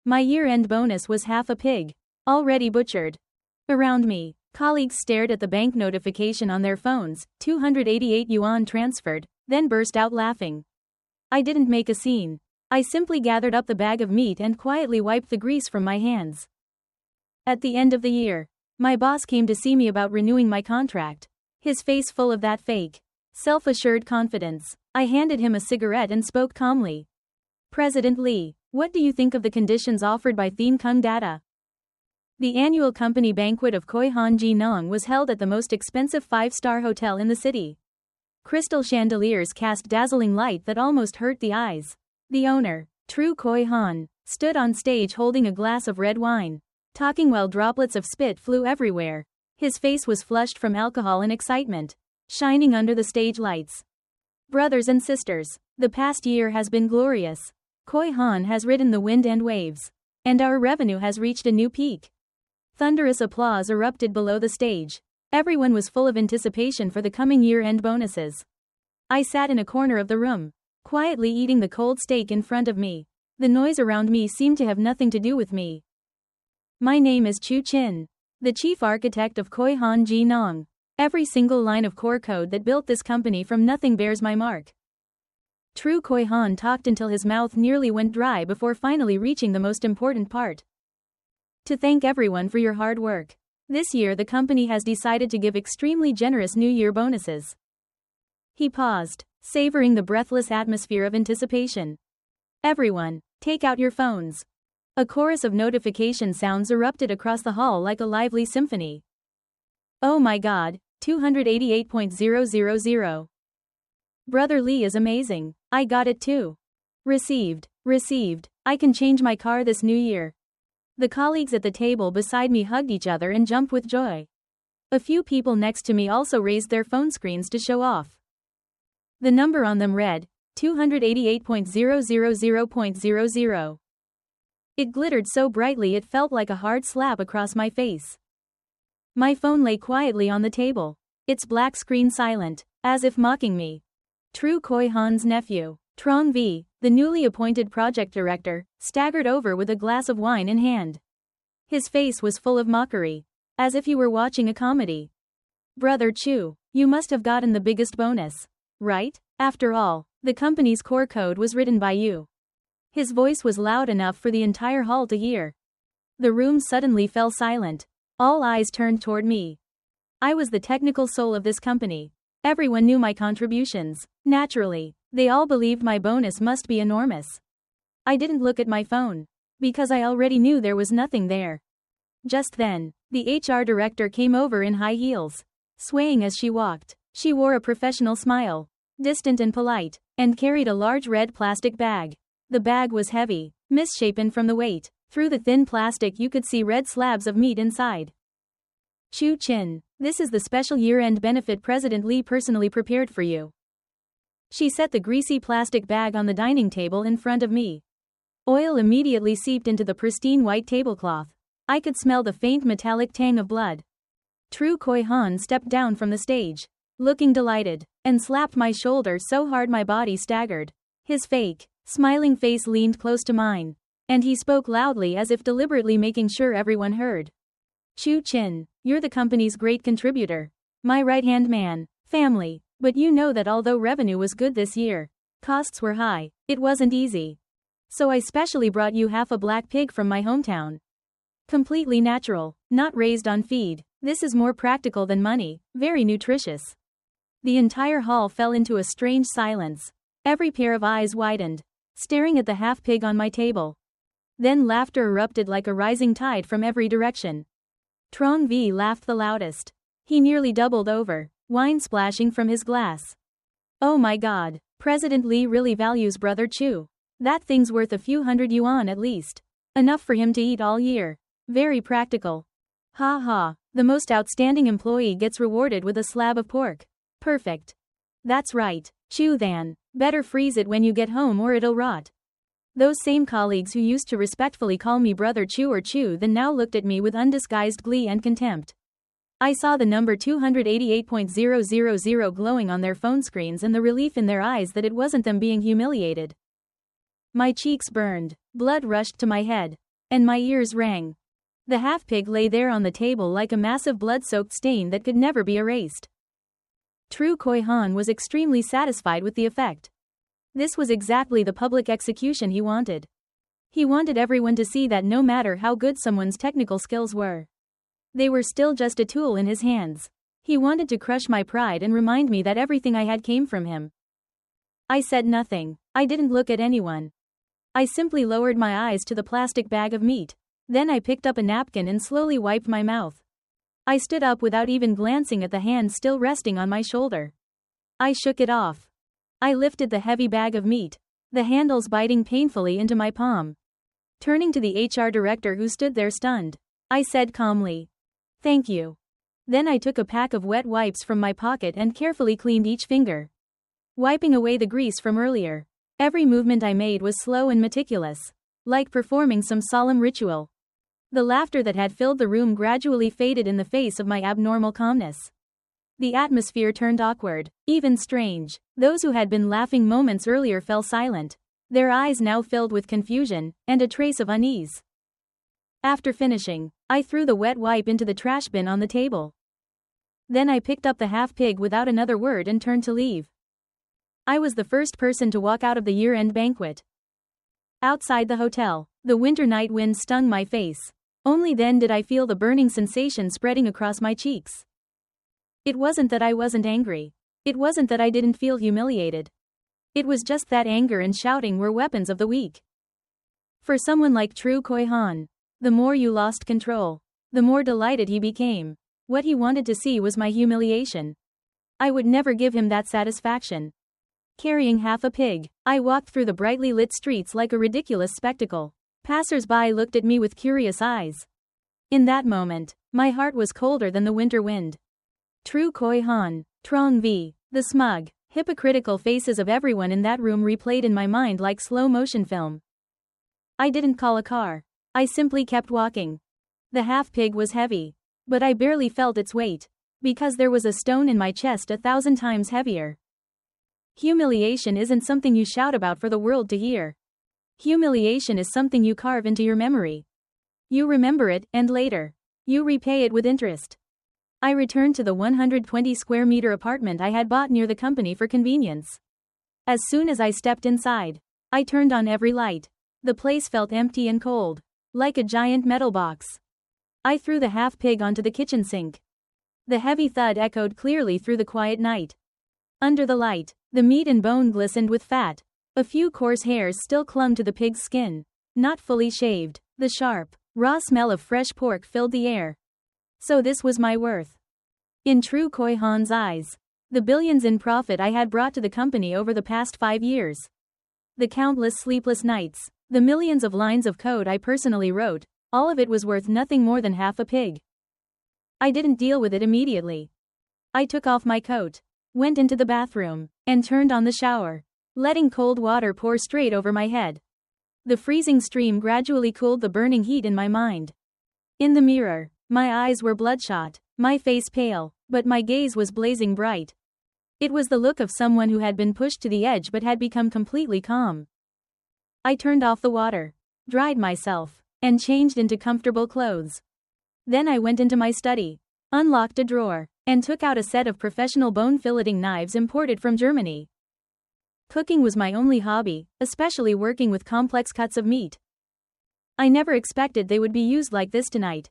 My year-end bonus was half a pig. Already butchered. Around me, colleagues stared at the bank notification on their phones, 288 yuan transferred, then burst out laughing. I didn't make a scene. I simply gathered up the bag of meat and quietly wiped the grease from my hands. At the end of the year, my boss came to see me about renewing my contract. His face full of that fake, self-assured confidence. I handed him a cigarette and spoke calmly. President Li, what do you think of the conditions offered by Qihang Data? The annual company banquet of Qihang System was held at the most expensive 5-star hotel in the city. Crystal chandeliers cast dazzling light that almost hurt the eyes. The owner, Chu Zheng, stood on stage holding a glass of red wine, talking while droplets of spit flew everywhere. His face was flushed from alcohol and excitement, shining under the stage lights. Brothers and sisters, the past year has been glorious. Qihang has ridden the wind and waves, and our revenue has reached a new peak. Thunderous applause erupted below the stage. Everyone was full of anticipation for the coming year-end bonuses. I sat in a corner of the room, quietly eating the cold steak in front of me. The noise around me seemed to have nothing to do with me. My name is Chu Zheng, the chief architect of Qihang System. Every single line of core code that built this company from nothing bears my mark. Chu Zheng talked until his mouth nearly went dry before finally reaching the most important part. To thank everyone for your hard work. This year the company has decided to give extremely generous New Year bonuses. He paused, savoring the breathless atmosphere of anticipation. Everyone, take out your phones. A chorus of notification sounds erupted across the hall like a lively symphony. Oh my god, 288.000. Brother Li is amazing. I got it too. Received. I can change my car this new year. The colleagues at the table beside me hugged each other and jumped with joy. A few people next to me also raised their phone screens to show off. The number on them read, 288.000.00. It glittered so brightly it felt like a hard slap across my face. My phone lay quietly on the table, its black screen silent, as if mocking me. Chu Zheng's nephew, Trong V, the newly appointed project director, staggered over with a glass of wine in hand. His face was full of mockery, as if he were watching a comedy. Brother Chu, you must have gotten the biggest bonus, right? After all, the company's core code was written by you. His voice was loud enough for the entire hall to hear. The room suddenly fell silent. All eyes turned toward me. I was the technical soul of this company. Everyone knew my contributions. Naturally, they all believed my bonus must be enormous. I didn't look at my phone, because I already knew there was nothing there. Just then, the HR director came over in high heels, swaying as she walked. She wore a professional smile, distant and polite, and carried a large red plastic bag. The bag was heavy, misshapen from the weight. Through the thin plastic you could see red slabs of meat inside. Chu Zheng, this is the special year-end benefit President Li personally prepared for you. She set the greasy plastic bag on the dining table in front of me. Oil immediately seeped into the pristine white tablecloth. I could smell the faint metallic tang of blood. Chu Zheng stepped down from the stage, looking delighted, and slapped my shoulder so hard my body staggered. His fake, smiling face leaned close to mine, and he spoke loudly as if deliberately making sure everyone heard. Chu Zheng, you're the company's great contributor. My right-hand man, family. But you know that although revenue was good this year, costs were high. It wasn't easy. So I specially brought you half a black pig from my hometown. Completely natural, not raised on feed. This is more practical than money, very nutritious. The entire hall fell into a strange silence. Every pair of eyes widened, staring at the half pig on my table. Then laughter erupted like a rising tide from every direction. Trong V laughed the loudest. He nearly doubled over, wine splashing from his glass. Oh my god, President Li really values Brother Chu. That thing's worth a few hundred yuan at least. Enough for him to eat all year. Very practical. Ha ha, the most outstanding employee gets rewarded with a slab of pork. Perfect. That's right, Chu Zheng. Better freeze it when you get home or it'll rot. Those same colleagues who used to respectfully call me Brother Chu or Chu then now looked at me with undisguised glee and contempt. I saw the number 288.000 glowing on their phone screens and the relief in their eyes that it wasn't them being humiliated. My cheeks burned. Blood rushed to my head. and my ears rang. The half-pig lay there on the table like a massive blood-soaked stain that could never be erased. Chu Qihang was extremely satisfied with the effect. This was exactly the public execution he wanted. He wanted everyone to see that no matter how good someone's technical skills were, they were still just a tool in his hands. He wanted to crush my pride and remind me that everything I had came from him. I said nothing. I didn't look at anyone. I simply lowered my eyes to the plastic bag of meat. Then I picked up a napkin and slowly wiped my mouth. I stood up without even glancing at the hand still resting on my shoulder. I shook it off. I lifted the heavy bag of meat, the handles biting painfully into my palm. Turning to the HR director who stood there stunned, I said calmly, "Thank you." Then I took a pack of wet wipes from my pocket and carefully cleaned each finger, wiping away the grease from earlier. Every movement I made was slow and meticulous, like performing some solemn ritual. The laughter that had filled the room gradually faded in the face of my abnormal calmness. The atmosphere turned awkward, even strange. Those who had been laughing moments earlier fell silent, their eyes now filled with confusion and a trace of unease. After finishing, I threw the wet wipe into the trash bin on the table. Then I picked up the half-pig without another word and turned to leave. I was the first person to walk out of the year-end banquet. Outside the hotel, the winter night wind stung my face. Only then did I feel the burning sensation spreading across my cheeks. It wasn't that I wasn't angry. It wasn't that I didn't feel humiliated. It was just that anger and shouting were weapons of the weak. For someone like Chu Qihang, the more you lost control, the more delighted he became. What he wanted to see was my humiliation. I would never give him that satisfaction. Carrying half a pig, I walked through the brightly lit streets like a ridiculous spectacle. Passers-by looked at me with curious eyes. In that moment, my heart was colder than the winter wind. Chu Qihang, Trong V, the smug, hypocritical faces of everyone in that room replayed in my mind like slow-motion film. I didn't call a car. I simply kept walking. The half-pig was heavy, but I barely felt its weight, because there was a stone in my chest 1,000 times heavier. Humiliation isn't something you shout about for the world to hear. Humiliation is something you carve into your memory. You remember it, and later, you repay it with interest. I returned to the 120 square meter apartment I had bought near the company for convenience. As soon as I stepped inside, I turned on every light. The place felt empty and cold, like a giant metal box. I threw the half-pig onto the kitchen sink. The heavy thud echoed clearly through the quiet night. Under the light, the meat and bone glistened with fat. A few coarse hairs still clung to the pig's skin, not fully shaved. The sharp, raw smell of fresh pork filled the air. So this was my worth. In Chu Qihang's eyes, the billions in profit I had brought to the company over the past 5 years, the countless sleepless nights, the millions of lines of code I personally wrote, all of it was worth nothing more than half a pig. I didn't deal with it immediately. I took off my coat, went into the bathroom, and turned on the shower, letting cold water pour straight over my head. The freezing stream gradually cooled the burning heat in my mind. In the mirror, my eyes were bloodshot, my face pale, but my gaze was blazing bright. It was the look of someone who had been pushed to the edge but had become completely calm. I turned off the water, dried myself, and changed into comfortable clothes. Then I went into my study, unlocked a drawer, and took out a set of professional bone filleting knives imported from Germany. Cooking was my only hobby, especially working with complex cuts of meat. I never expected they would be used like this tonight.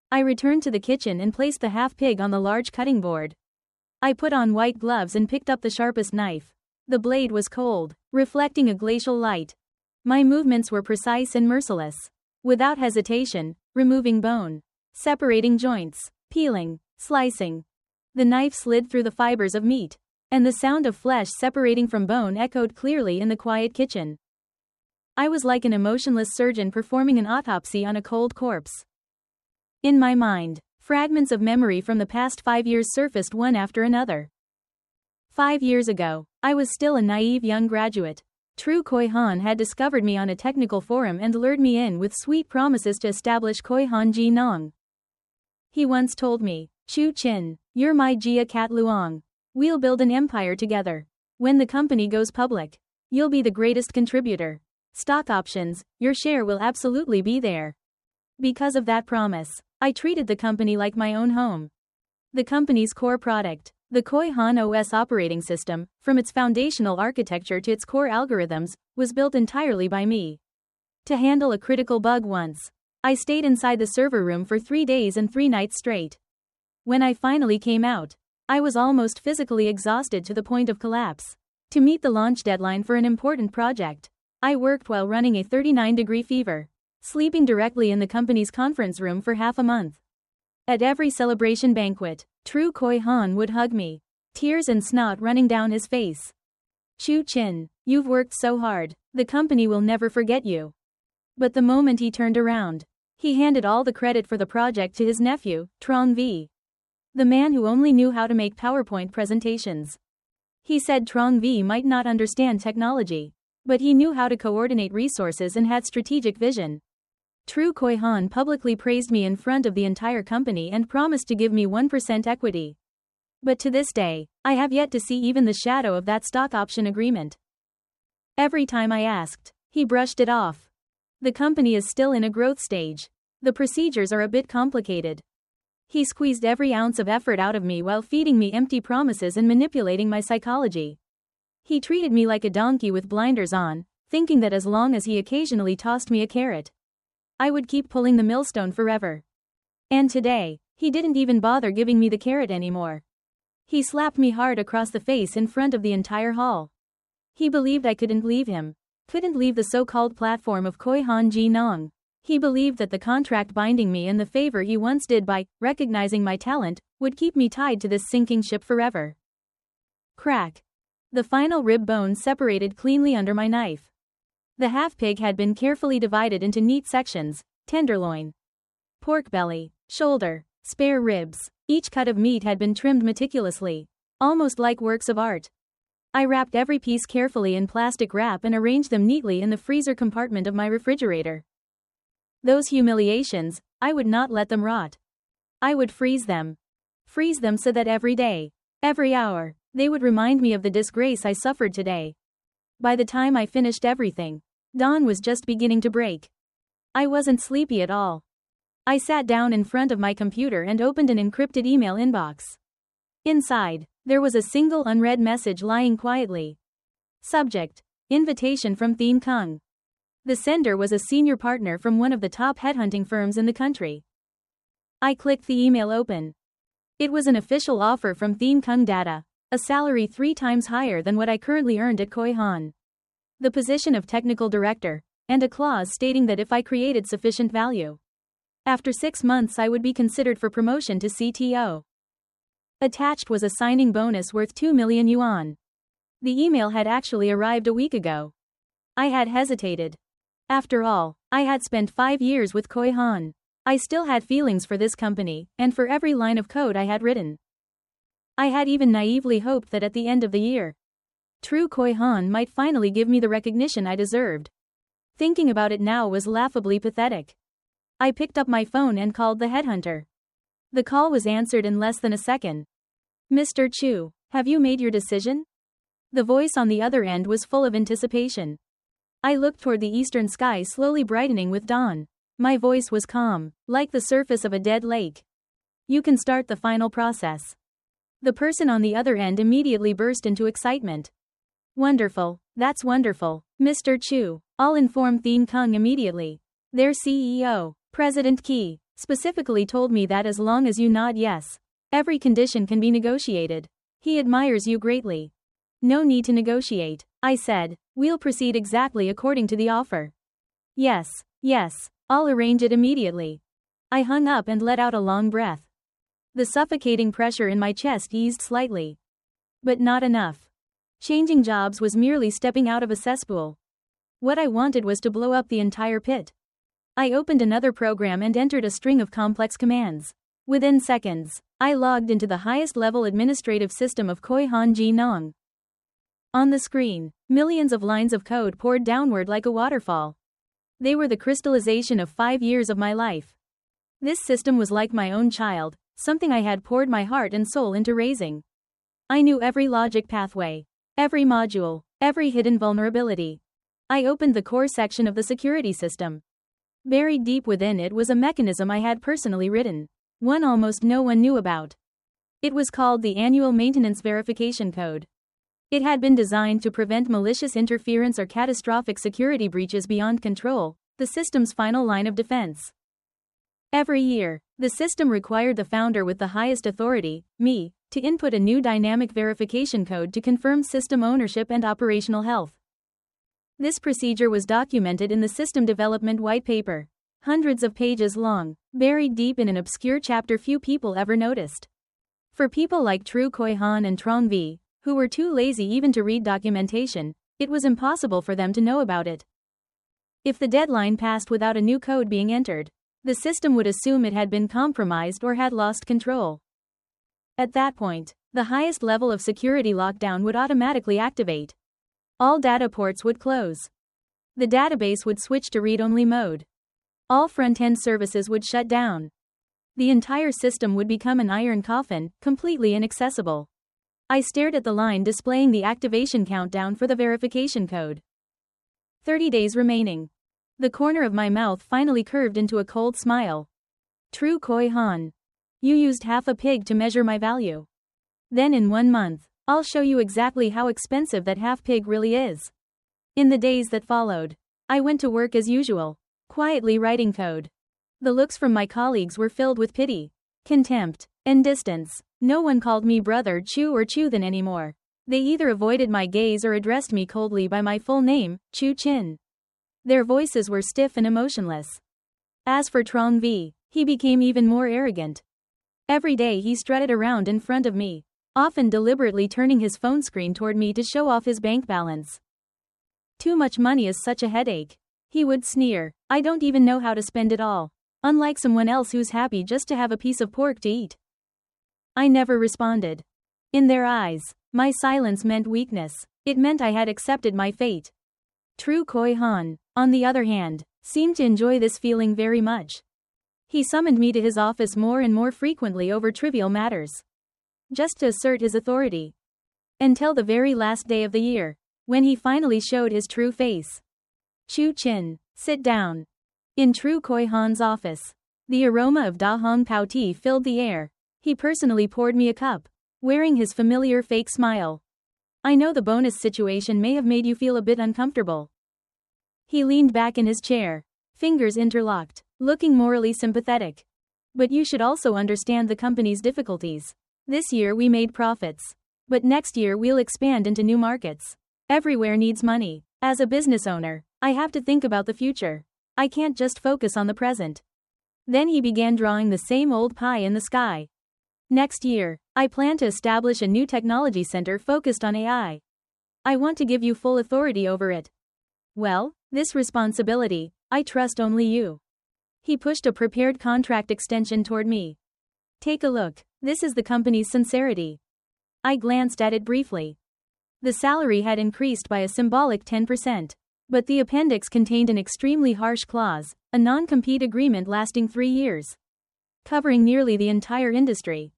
I returned to the kitchen and placed the half-pig on the large cutting board. I put on white gloves and picked up the sharpest knife. The blade was cold, reflecting a glacial light. My movements were precise and merciless. Without hesitation, removing bone, separating joints, peeling, slicing. The knife slid through the fibers of meat, and the sound of flesh separating from bone echoed clearly in the quiet kitchen. I was like an emotionless surgeon performing an autopsy on a cold corpse. In my mind, fragments of memory from the past 5 years surfaced one after another. 5 years ago, I was still a naive young graduate. Chu Qihang had discovered me on a technical forum and lured me in with sweet promises to establish Qihang Jinong. He once told me, "Chu Chin, you're my Jia Cat Luong. We'll build an empire together. When the company goes public, you'll be the greatest contributor." Stock options, your share will absolutely be there. Because of that promise, I treated the company like my own home. The company's core product, the Qihang OS operating system, from its foundational architecture to its core algorithms, was built entirely by me. To handle a critical bug once, I stayed inside the server room for 3 days and 3 nights straight. When I finally came out, I was almost physically exhausted to the point of collapse. To meet the launch deadline for an important project, I worked while running a 39-degree fever, sleeping directly in the company's conference room for half a month. At every celebration banquet, Chu Zheng would hug me, tears and snot running down his face. Chu Zheng, you've worked so hard, the company will never forget you. But the moment he turned around, he handed all the credit for the project to his nephew, Trong V. The man who only knew how to make PowerPoint presentations. He said Trong V might not understand technology, but he knew how to coordinate resources and had strategic vision. Chu Zheng publicly praised me in front of the entire company and promised to give me 1% equity. But to this day, I have yet to see even the shadow of that stock option agreement. Every time I asked, he brushed it off. The company is still in a growth stage. The procedures are a bit complicated. He squeezed every ounce of effort out of me while feeding me empty promises and manipulating my psychology. He treated me like a donkey with blinders on, thinking that as long as he occasionally tossed me a carrot, I would keep pulling the millstone forever. And today, he didn't even bother giving me the carrot anymore. He slapped me hard across the face in front of the entire hall. He believed I couldn't leave him, couldn't leave the so-called platform of Qihang System. He believed that the contract binding me and the favor he once did by recognizing my talent would keep me tied to this sinking ship forever. Crack. The final rib bone separated cleanly under my knife. The half-pig had been carefully divided into neat sections: tenderloin, pork belly, shoulder, spare ribs. Each cut of meat had been trimmed meticulously, almost like works of art. I wrapped every piece carefully in plastic wrap and arranged them neatly in the freezer compartment of my refrigerator. Those humiliations, I would not let them rot. I would freeze them. Freeze them so that every day, every hour, they would remind me of the disgrace I suffered today. By the time I finished everything, dawn was just beginning to break. I wasn't sleepy at all. I sat down in front of my computer and opened an encrypted email inbox. Inside, there was a single unread message lying quietly. Subject: Invitation from Qihang System. The sender was a senior partner from one of the top headhunting firms in the country. I clicked the email open. It was an official offer from Qihang System Data, a salary 3 times higher than what I currently earned at Qihang. The position of technical director, and a clause stating that if I created sufficient value, after 6 months I would be considered for promotion to CTO. Attached was a signing bonus worth 2 million yuan. The email had actually arrived a week ago. I had hesitated. After all, I had spent 5 years with Qihang. I still had feelings for this company, and for every line of code I had written. I had even naively hoped that at the end of the year, Chu Zheng might finally give me the recognition I deserved. Thinking about it now was laughably pathetic. I picked up my phone and called the headhunter. The call was answered in less than a second. Mr. Chu, have you made your decision? The voice on the other end was full of anticipation. I looked toward the eastern sky slowly brightening with dawn. My voice was calm, like the surface of a dead lake. You can start the final process. The person on the other end immediately burst into excitement. Wonderful, that's wonderful, Mr. Chu. I'll inform Qihang System immediately. Their CEO, President Qi, specifically told me that as long as you nod yes, every condition can be negotiated. He admires you greatly. No need to negotiate, I said. We'll proceed exactly according to the offer. Yes, I'll arrange it immediately. I hung up and let out a long breath. The suffocating pressure in my chest eased slightly. But not enough. Changing jobs was merely stepping out of a cesspool. What I wanted was to blow up the entire pit. I opened another program and entered a string of complex commands. Within seconds, I logged into the highest level administrative system of Qihang System. On the screen, millions of lines of code poured downward like a waterfall. They were the crystallization of 5 years of my life. This system was like my own child, something I had poured my heart and soul into raising. I knew every logic pathway, every module, every hidden vulnerability. I opened the core section of the security system. Buried deep within it was a mechanism I had personally written. One almost no one knew about. It was called the Annual Maintenance Verification Code. It had been designed to prevent malicious interference or catastrophic security breaches beyond control, the system's final line of defense. Every year, the system required the founder with the highest authority, me, to input a new dynamic verification code to confirm system ownership and operational health. This procedure was documented in the System Development White Paper, hundreds of pages long, buried deep in an obscure chapter few people ever noticed. For people like Chu Zheng and Trong V, who were too lazy even to read documentation, it was impossible for them to know about it. If the deadline passed without a new code being entered, the system would assume it had been compromised or had lost control. At that point, the highest level of security lockdown would automatically activate. All data ports would close. The database would switch to read-only mode. All front-end services would shut down. The entire system would become an iron coffin, completely inaccessible. I stared at the line displaying the activation countdown for the verification code. 30 days remaining. The corner of my mouth finally curved into a cold smile. Chu Zheng. You used half a pig to measure my value. Then in 1 month, I'll show you exactly how expensive that half pig really is. In the days that followed, I went to work as usual, quietly writing code. The looks from my colleagues were filled with pity, contempt, and distance. No one called me brother Chu or Chu Then anymore. They either avoided my gaze or addressed me coldly by my full name, Chu Chin. Their voices were stiff and emotionless. As for Trong V, he became even more arrogant. Every day he strutted around in front of me, often deliberately turning his phone screen toward me to show off his bank balance. Too much money is such a headache, he would sneer. I don't even know how to spend it all, unlike someone else who's happy just to have a piece of pork to eat. I never responded. In their eyes, my silence meant weakness. It meant I had accepted my fate. Chu Zheng, on the other hand, seemed to enjoy this feeling very much. He summoned me to his office more and more frequently over trivial matters, just to assert his authority. Until the very last day of the year, when he finally showed his true face. Chu Chin, sit down. In Chu Zheng's office, the aroma of Da Hong Pao tea filled the air. He personally poured me a cup, wearing his familiar fake smile. I know the bonus situation may have made you feel a bit uncomfortable. He leaned back in his chair, fingers interlocked, looking morally sympathetic. But you should also understand the company's difficulties. This year we made profits. But next year we'll expand into new markets. Everywhere needs money. As a business owner, I have to think about the future. I can't just focus on the present. Then he began drawing the same old pie in the sky. Next year, I plan to establish a new technology center focused on AI. I want to give you full authority over it. Well, this responsibility, I trust only you. He pushed a prepared contract extension toward me. Take a look. This is the company's sincerity. I glanced at it briefly. The salary had increased by a symbolic 10%. But the appendix contained an extremely harsh clause, a non-compete agreement lasting 3 years, covering nearly the entire industry.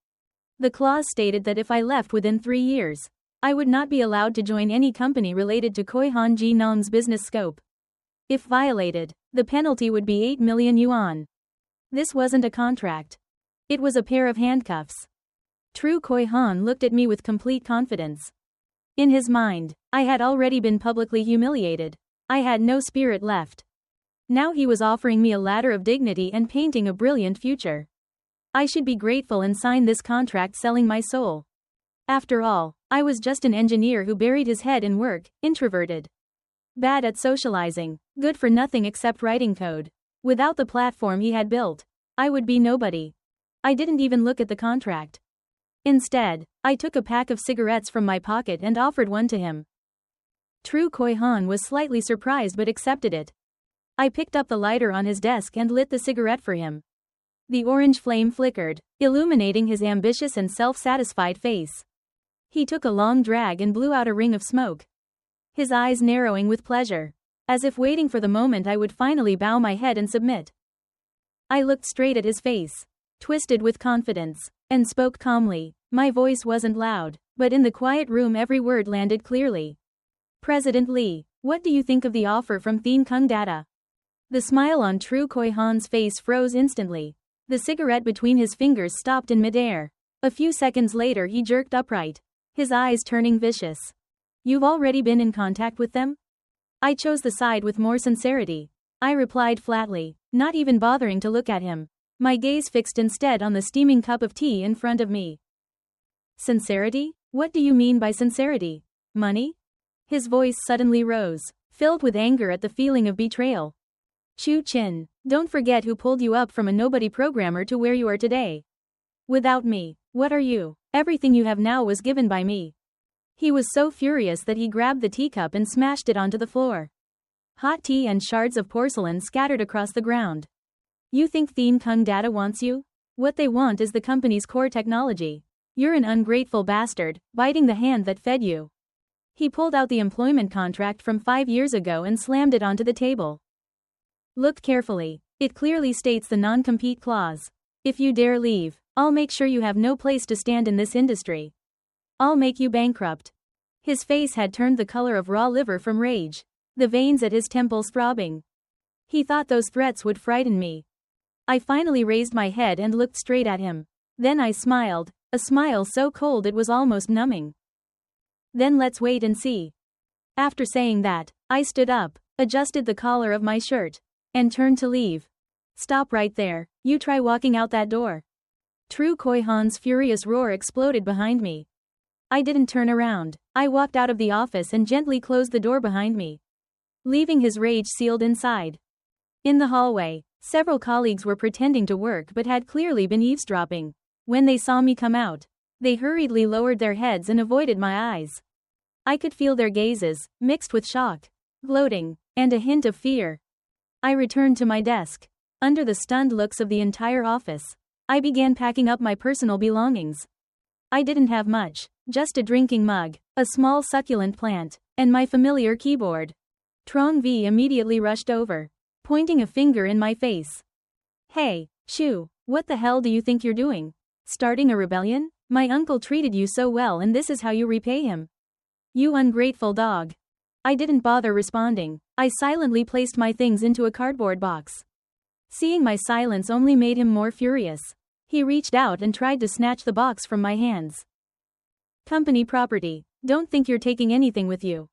The clause stated that if I left within 3 years, I would not be allowed to join any company related to Qihang System's business scope. If violated, the penalty would be 8 million yuan. This wasn't a contract. It was a pair of handcuffs. Chu Zheng looked at me with complete confidence. In his mind, I had already been publicly humiliated. I had no spirit left. Now he was offering me a ladder of dignity and painting a brilliant future. I should be grateful and sign this contract selling my soul. After all, I was just an engineer who buried his head in work, introverted. Bad at socializing, good for nothing except writing code. Without the platform he had built, I would be nobody. I didn't even look at the contract. Instead, I took a pack of cigarettes from my pocket and offered one to him. Chu Zheng was slightly surprised but accepted it. I picked up the lighter on his desk and lit the cigarette for him. The orange flame flickered, illuminating his ambitious and self-satisfied face. He took a long drag and blew out a ring of smoke, his eyes narrowing with pleasure, as if waiting for the moment I would finally bow my head and submit. I looked straight at his face, twisted with confidence, and spoke calmly. My voice wasn't loud, but in the quiet room every word landed clearly. President Li, what do you think of the offer from Qihang Data? The smile on Chu Zheng's face froze instantly. The cigarette between his fingers stopped in midair. A few seconds later he jerked upright, his eyes turning vicious. You've already been in contact with them? I chose the side with more sincerity. I replied flatly, not even bothering to look at him. My gaze fixed instead on the steaming cup of tea in front of me. Sincerity? What do you mean by sincerity? Money? His voice suddenly rose, filled with anger at the feeling of betrayal. Chu Zheng, don't forget who pulled you up from a nobody programmer to where you are today. Without me, what are you? Everything you have now was given by me. He was so furious that he grabbed the teacup and smashed it onto the floor. Hot tea and shards of porcelain scattered across the ground. You think Qihang Data wants you? What they want is the company's core technology. You're an ungrateful bastard, biting the hand that fed you. He pulled out the employment contract from 5 years ago and slammed it onto the table. Look carefully. It clearly states the non-compete clause. If you dare leave, I'll make sure you have no place to stand in this industry. I'll make you bankrupt. His face had turned the color of raw liver from rage, the veins at his temples throbbing. He thought those threats would frighten me. I finally raised my head and looked straight at him. Then I smiled, a smile so cold it was almost numbing. Then let's wait and see. After saying that, I stood up, adjusted the collar of my shirt, and turned to leave. Stop right there, you try walking out that door. Chu Zheng's furious roar exploded behind me. I didn't turn around. I walked out of the office and gently closed the door behind me, leaving his rage sealed inside. In the hallway, several colleagues were pretending to work but had clearly been eavesdropping. When they saw me come out, they hurriedly lowered their heads and avoided my eyes. I could feel their gazes, mixed with shock, gloating, and a hint of fear. I returned to my desk. Under the stunned looks of the entire office, I began packing up my personal belongings. I didn't have much, just a drinking mug, a small succulent plant, and my familiar keyboard. Trong V immediately rushed over, pointing a finger in my face. Hey, Chu, what the hell do you think you're doing? Starting a rebellion? My uncle treated you so well and this is how you repay him? You ungrateful dog. I didn't bother responding. I silently placed my things into a cardboard box. Seeing my silence only made him more furious. He reached out and tried to snatch the box from my hands. Company property. Don't think you're taking anything with you.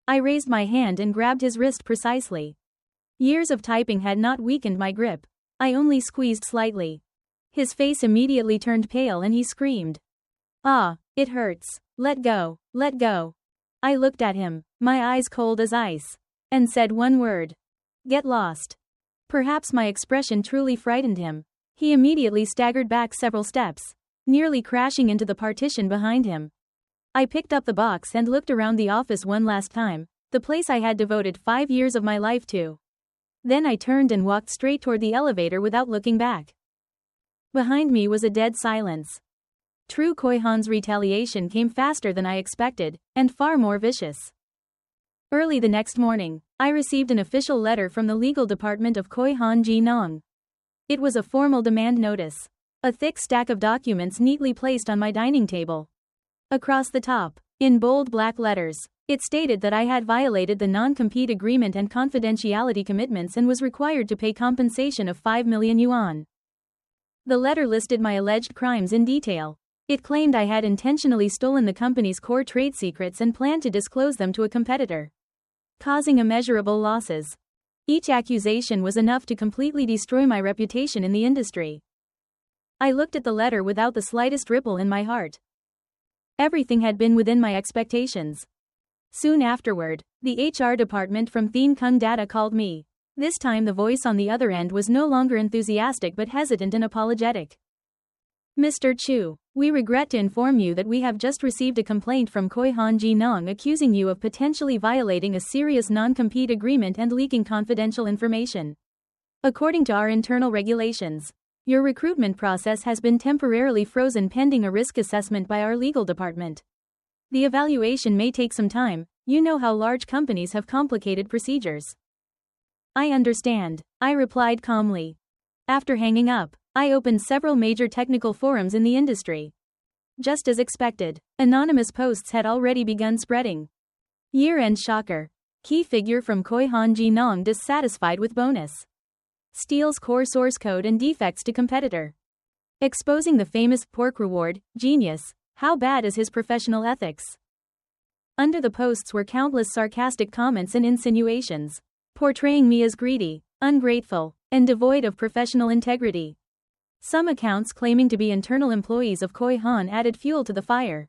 I raised my hand and grabbed his wrist precisely. Years of typing had not weakened my grip. I only squeezed slightly. His face immediately turned pale and he screamed. Ah, it hurts. Let go, let go. I looked at him, my eyes cold as ice, and said one word. Get lost. Perhaps my expression truly frightened him. He immediately staggered back several steps, nearly crashing into the partition behind him. I picked up the box and looked around the office one last time, the place I had devoted 5 years of my life to. Then I turned and walked straight toward the elevator without looking back. Behind me was a dead silence. Chu Zheng's retaliation came faster than I expected, and far more vicious. Early the next morning, I received an official letter from the legal department of Qihang. It was a formal demand notice. A thick stack of documents neatly placed on my dining table. Across the top, in bold black letters, it stated that I had violated the non-compete agreement and confidentiality commitments and was required to pay compensation of 5 million yuan. The letter listed my alleged crimes in detail. It claimed I had intentionally stolen the company's core trade secrets and planned to disclose them to a competitor, causing immeasurable losses. Each accusation was enough to completely destroy my reputation in the industry. I looked at the letter without the slightest ripple in my heart. Everything had been within my expectations. Soon afterward, the HR department from Qihang Data called me. This time the voice on the other end was no longer enthusiastic but hesitant and apologetic. Mr. Chu, we regret to inform you that we have just received a complaint from Qihang accusing you of potentially violating a serious non-compete agreement and leaking confidential information. According to our internal regulations, your recruitment process has been temporarily frozen pending a risk assessment by our legal department. The evaluation may take some time. You know how large companies have complicated procedures. I understand, I replied calmly. After hanging up, I opened several major technical forums in the industry. Just as expected, anonymous posts had already begun spreading. Year-end shocker. Key figure from Qihang dissatisfied with bonus. Steals core source code and defects to competitor. Exposing the famous pork reward, genius. How bad is his professional ethics? Under the posts were countless sarcastic comments and insinuations, portraying me as greedy, ungrateful, and devoid of professional integrity. Some accounts claiming to be internal employees of Qihang added fuel to the fire,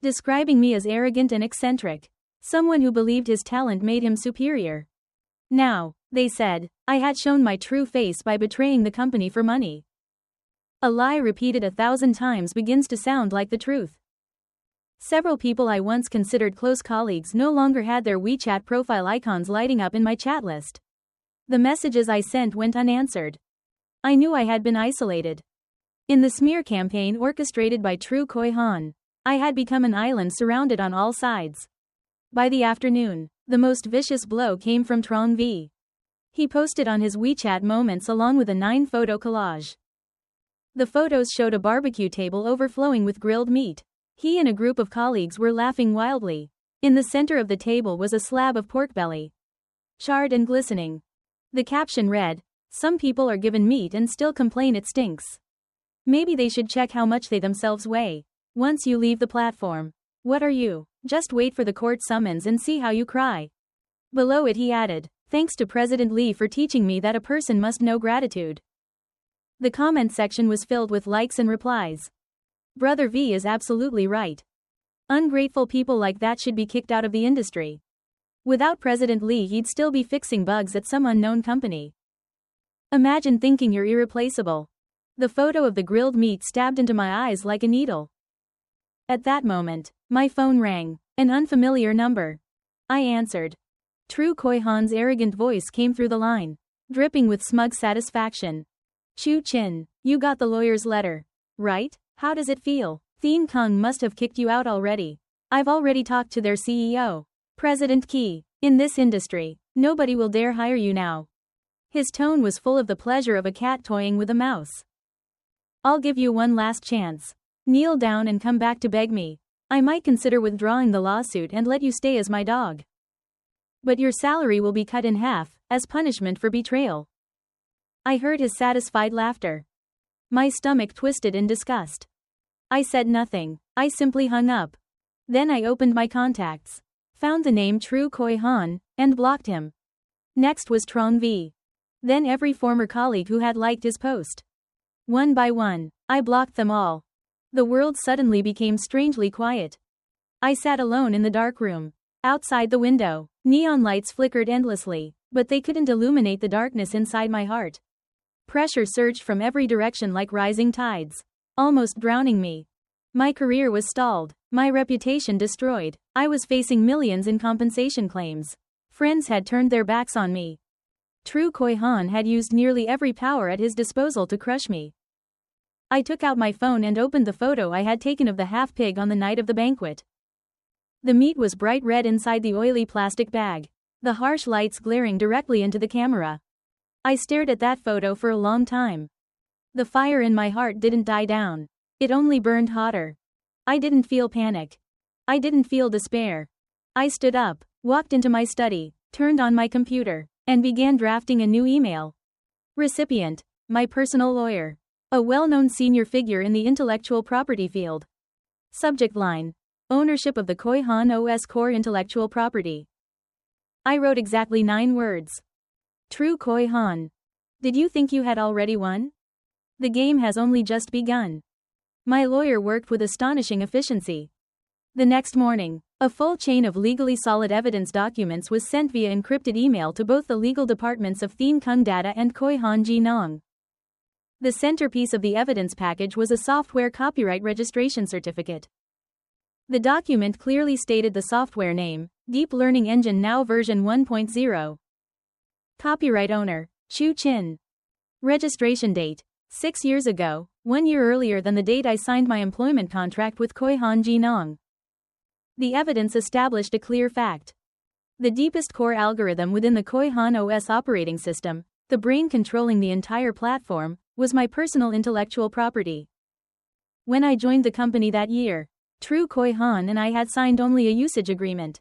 describing me as arrogant and eccentric, someone who believed his talent made him superior. Now, they said, I had shown my true face by betraying the company for money. A lie repeated 1,000 times begins to sound like the truth. Several people I once considered close colleagues no longer had their WeChat profile icons lighting up in my chat list. The messages I sent went unanswered. I knew I had been isolated. In the smear campaign orchestrated by Chu Zheng, I had become an island surrounded on all sides. By the afternoon, the most vicious blow came from Trong V. He posted on his WeChat moments along with a 9-photo collage. The photos showed a barbecue table overflowing with grilled meat. He and a group of colleagues were laughing wildly. In the center of the table was a slab of pork belly, charred and glistening. The caption read, "Some people are given meat and still complain it stinks. Maybe they should check how much they themselves weigh. Once you leave the platform, what are you? Just wait for the court summons and see how you cry." Below it he added, "Thanks to President Lee for teaching me that a person must know gratitude." The comment section was filled with likes and replies. Brother V is absolutely right. Ungrateful people like that should be kicked out of the industry. Without President Lee, he'd still be fixing bugs at some unknown company. Imagine thinking you're irreplaceable. The photo of the grilled meat stabbed into my eyes like a needle. At that moment, my phone rang, an unfamiliar number. I answered. Chu Zheng's arrogant voice came through the line, dripping with smug satisfaction. Chu Zheng, you got the lawyer's letter, right? How does it feel? Qihang must have kicked you out already. I've already talked to their CEO, President Qi. In this industry, nobody will dare hire you now. His tone was full of the pleasure of a cat toying with a mouse. I'll give you one last chance. Kneel down and come back to beg me. I might consider withdrawing the lawsuit and let you stay as my dog. But your salary will be cut in half, as punishment for betrayal. I heard his satisfied laughter. My stomach twisted in disgust. I said nothing, I simply hung up. Then I opened my contacts, found the name Chu Zheng, and blocked him. Next was Trong V. Then every former colleague who had liked his post. One by one, I blocked them all. The world suddenly became strangely quiet. I sat alone in the dark room. Outside the window, neon lights flickered endlessly, but they couldn't illuminate the darkness inside my heart. Pressure surged from every direction like rising tides, almost drowning me. My career was stalled, my reputation destroyed. I was facing millions in compensation claims. Friends had turned their backs on me. Chu Zheng had used nearly every power at his disposal to crush me. I took out my phone and opened the photo I had taken of the half-pig on the night of the banquet. The meat was bright red inside the oily plastic bag, the harsh lights glaring directly into the camera. I stared at that photo for a long time. The fire in my heart didn't die down. It only burned hotter. I didn't feel panic. I didn't feel despair. I stood up, walked into my study, turned on my computer, and began drafting a new email. Recipient, my personal lawyer. A well-known senior figure in the intellectual property field. Subject line. Ownership of the Qihang OS core intellectual property. I wrote exactly 9 words. Chu Zheng. Did you think you had already won? The game has only just begun. My lawyer worked with astonishing efficiency. The next morning, a full chain of legally solid evidence documents was sent via encrypted email to both the legal departments of Qihang Data and Qihang. The centerpiece of the evidence package was a software copyright registration certificate. The document clearly stated the software name, Deep Learning Engine Now version 1.0. Copyright owner, Chu Zheng. Registration date, 6 years ago, 1 year earlier than the date I signed my employment contract with Qihang. The evidence established a clear fact. The deepest core algorithm within the Qihang OS operating system, the brain controlling the entire platform, was my personal intellectual property. When I joined the company that year, Chu Zheng and I had signed only a usage agreement.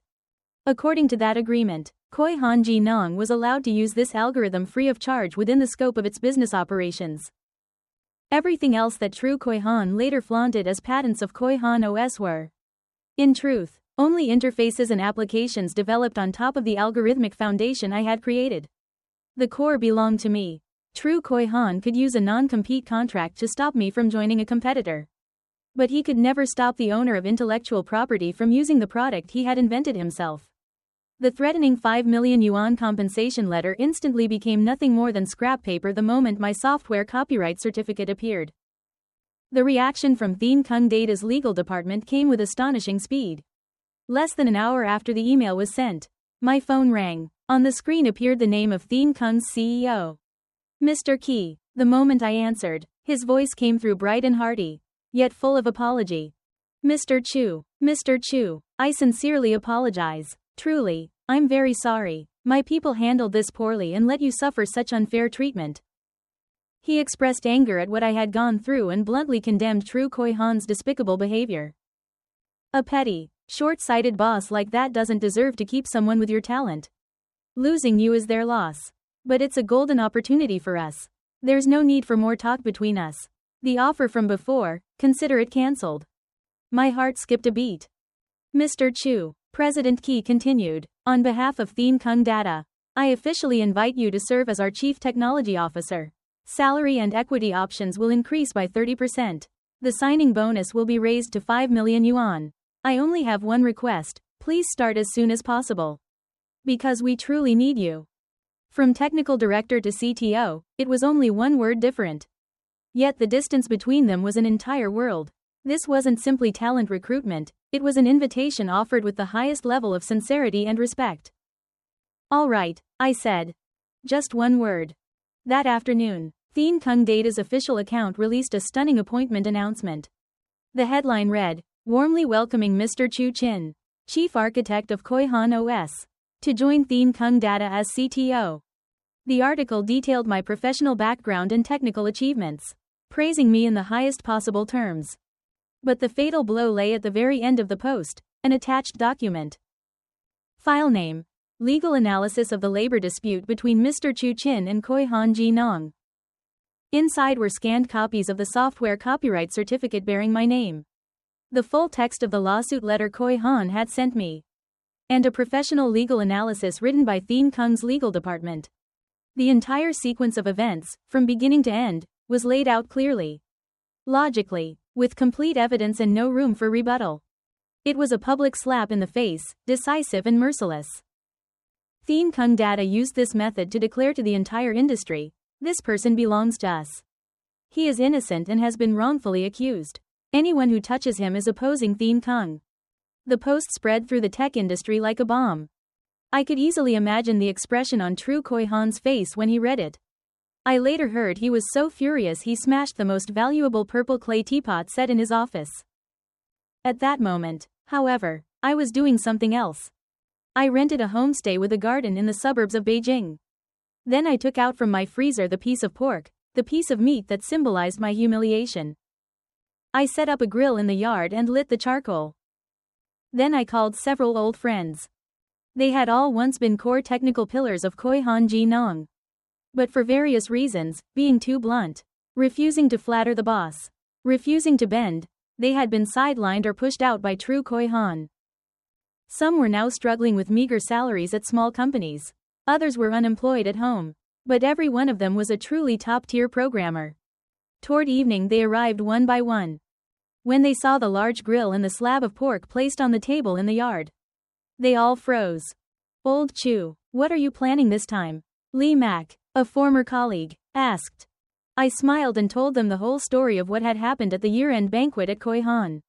According to that agreement, Qihang was allowed to use this algorithm free of charge within the scope of its business operations. Everything else that Chu Zheng later flaunted as patents of Qihang OS were, in truth, only interfaces and applications developed on top of the algorithmic foundation I had created. The core belonged to me. Chu Zheng could use a non-compete contract to stop me from joining a competitor. But he could never stop the owner of intellectual property from using the product he had invented himself. The threatening 5 million yuan compensation letter instantly became nothing more than scrap paper the moment my software copyright certificate appeared. The reaction from Qihang Data's legal department came with astonishing speed. Less than an hour after the email was sent, my phone rang. On the screen appeared the name of Qihang's CEO, Mr. Qi. The moment I answered, his voice came through bright and hearty, yet full of apology. Mr. Chu, I sincerely apologize. Truly, I'm very sorry. My people handled this poorly and let you suffer such unfair treatment. He expressed anger at what I had gone through and bluntly condemned Chu Zheng's despicable behavior. A petty, short-sighted boss like that doesn't deserve to keep someone with your talent. Losing you is their loss. But it's a golden opportunity for us. There's no need for more talk between us. The offer from before, consider it cancelled. My heart skipped a beat. Mr. Chu, President Qi continued, on behalf of Qihang Data, I officially invite you to serve as our Chief Technology Officer. Salary and equity options will increase by 30%. The signing bonus will be raised to 5 million yuan. I only have one request, please start as soon as possible. Because we truly need you. From technical director to CTO, it was only one word different. Yet the distance between them was an entire world. This wasn't simply talent recruitment, it was an invitation offered with the highest level of sincerity and respect. All right, I said. Just one word. That afternoon, Qihang Data's official account released a stunning appointment announcement. The headline read, warmly welcoming Mr. Chu Zheng, Chief Architect of Qihang OS, to join Qihang Data as CTO. The article detailed my professional background and technical achievements, praising me in the highest possible terms. But the fatal blow lay at the very end of the post, an attached document. File name: Legal analysis of the labor dispute between Mr. Chu Zheng and Qihang. Inside were scanned copies of the software copyright certificate bearing my name, the full text of the lawsuit letter Qihang had sent me, and a professional legal analysis written by Qihang's legal department. The entire sequence of events, from beginning to end, was laid out clearly, logically, with complete evidence and no room for rebuttal. It was a public slap in the face, decisive and merciless. Qihang Data used this method to declare to the entire industry, this person belongs to us. He is innocent and has been wrongfully accused. Anyone who touches him is opposing Qihang. The post spread through the tech industry like a bomb. I could easily imagine the expression on Chu Zheng's face when he read it. I later heard he was so furious he smashed the most valuable purple clay teapot set in his office. At that moment, however, I was doing something else. I rented a homestay with a garden in the suburbs of Beijing. Then I took out from my freezer the piece of pork, the piece of meat that symbolized my humiliation. I set up a grill in the yard and lit the charcoal. Then I called several old friends. They had all once been core technical pillars of Qihang. But for various reasons, being too blunt, refusing to flatter the boss, refusing to bend, they had been sidelined or pushed out by Chu Zheng. Some were now struggling with meager salaries at small companies. Others were unemployed at home. But every one of them was a truly top-tier programmer. Toward evening they arrived one by one. When they saw the large grill and the slab of pork placed on the table in the yard, they all froze. Old Chu, what are you planning this time? Li Mac, a former colleague, asked. I smiled and told them the whole story of what had happened at the year-end banquet at Qihang.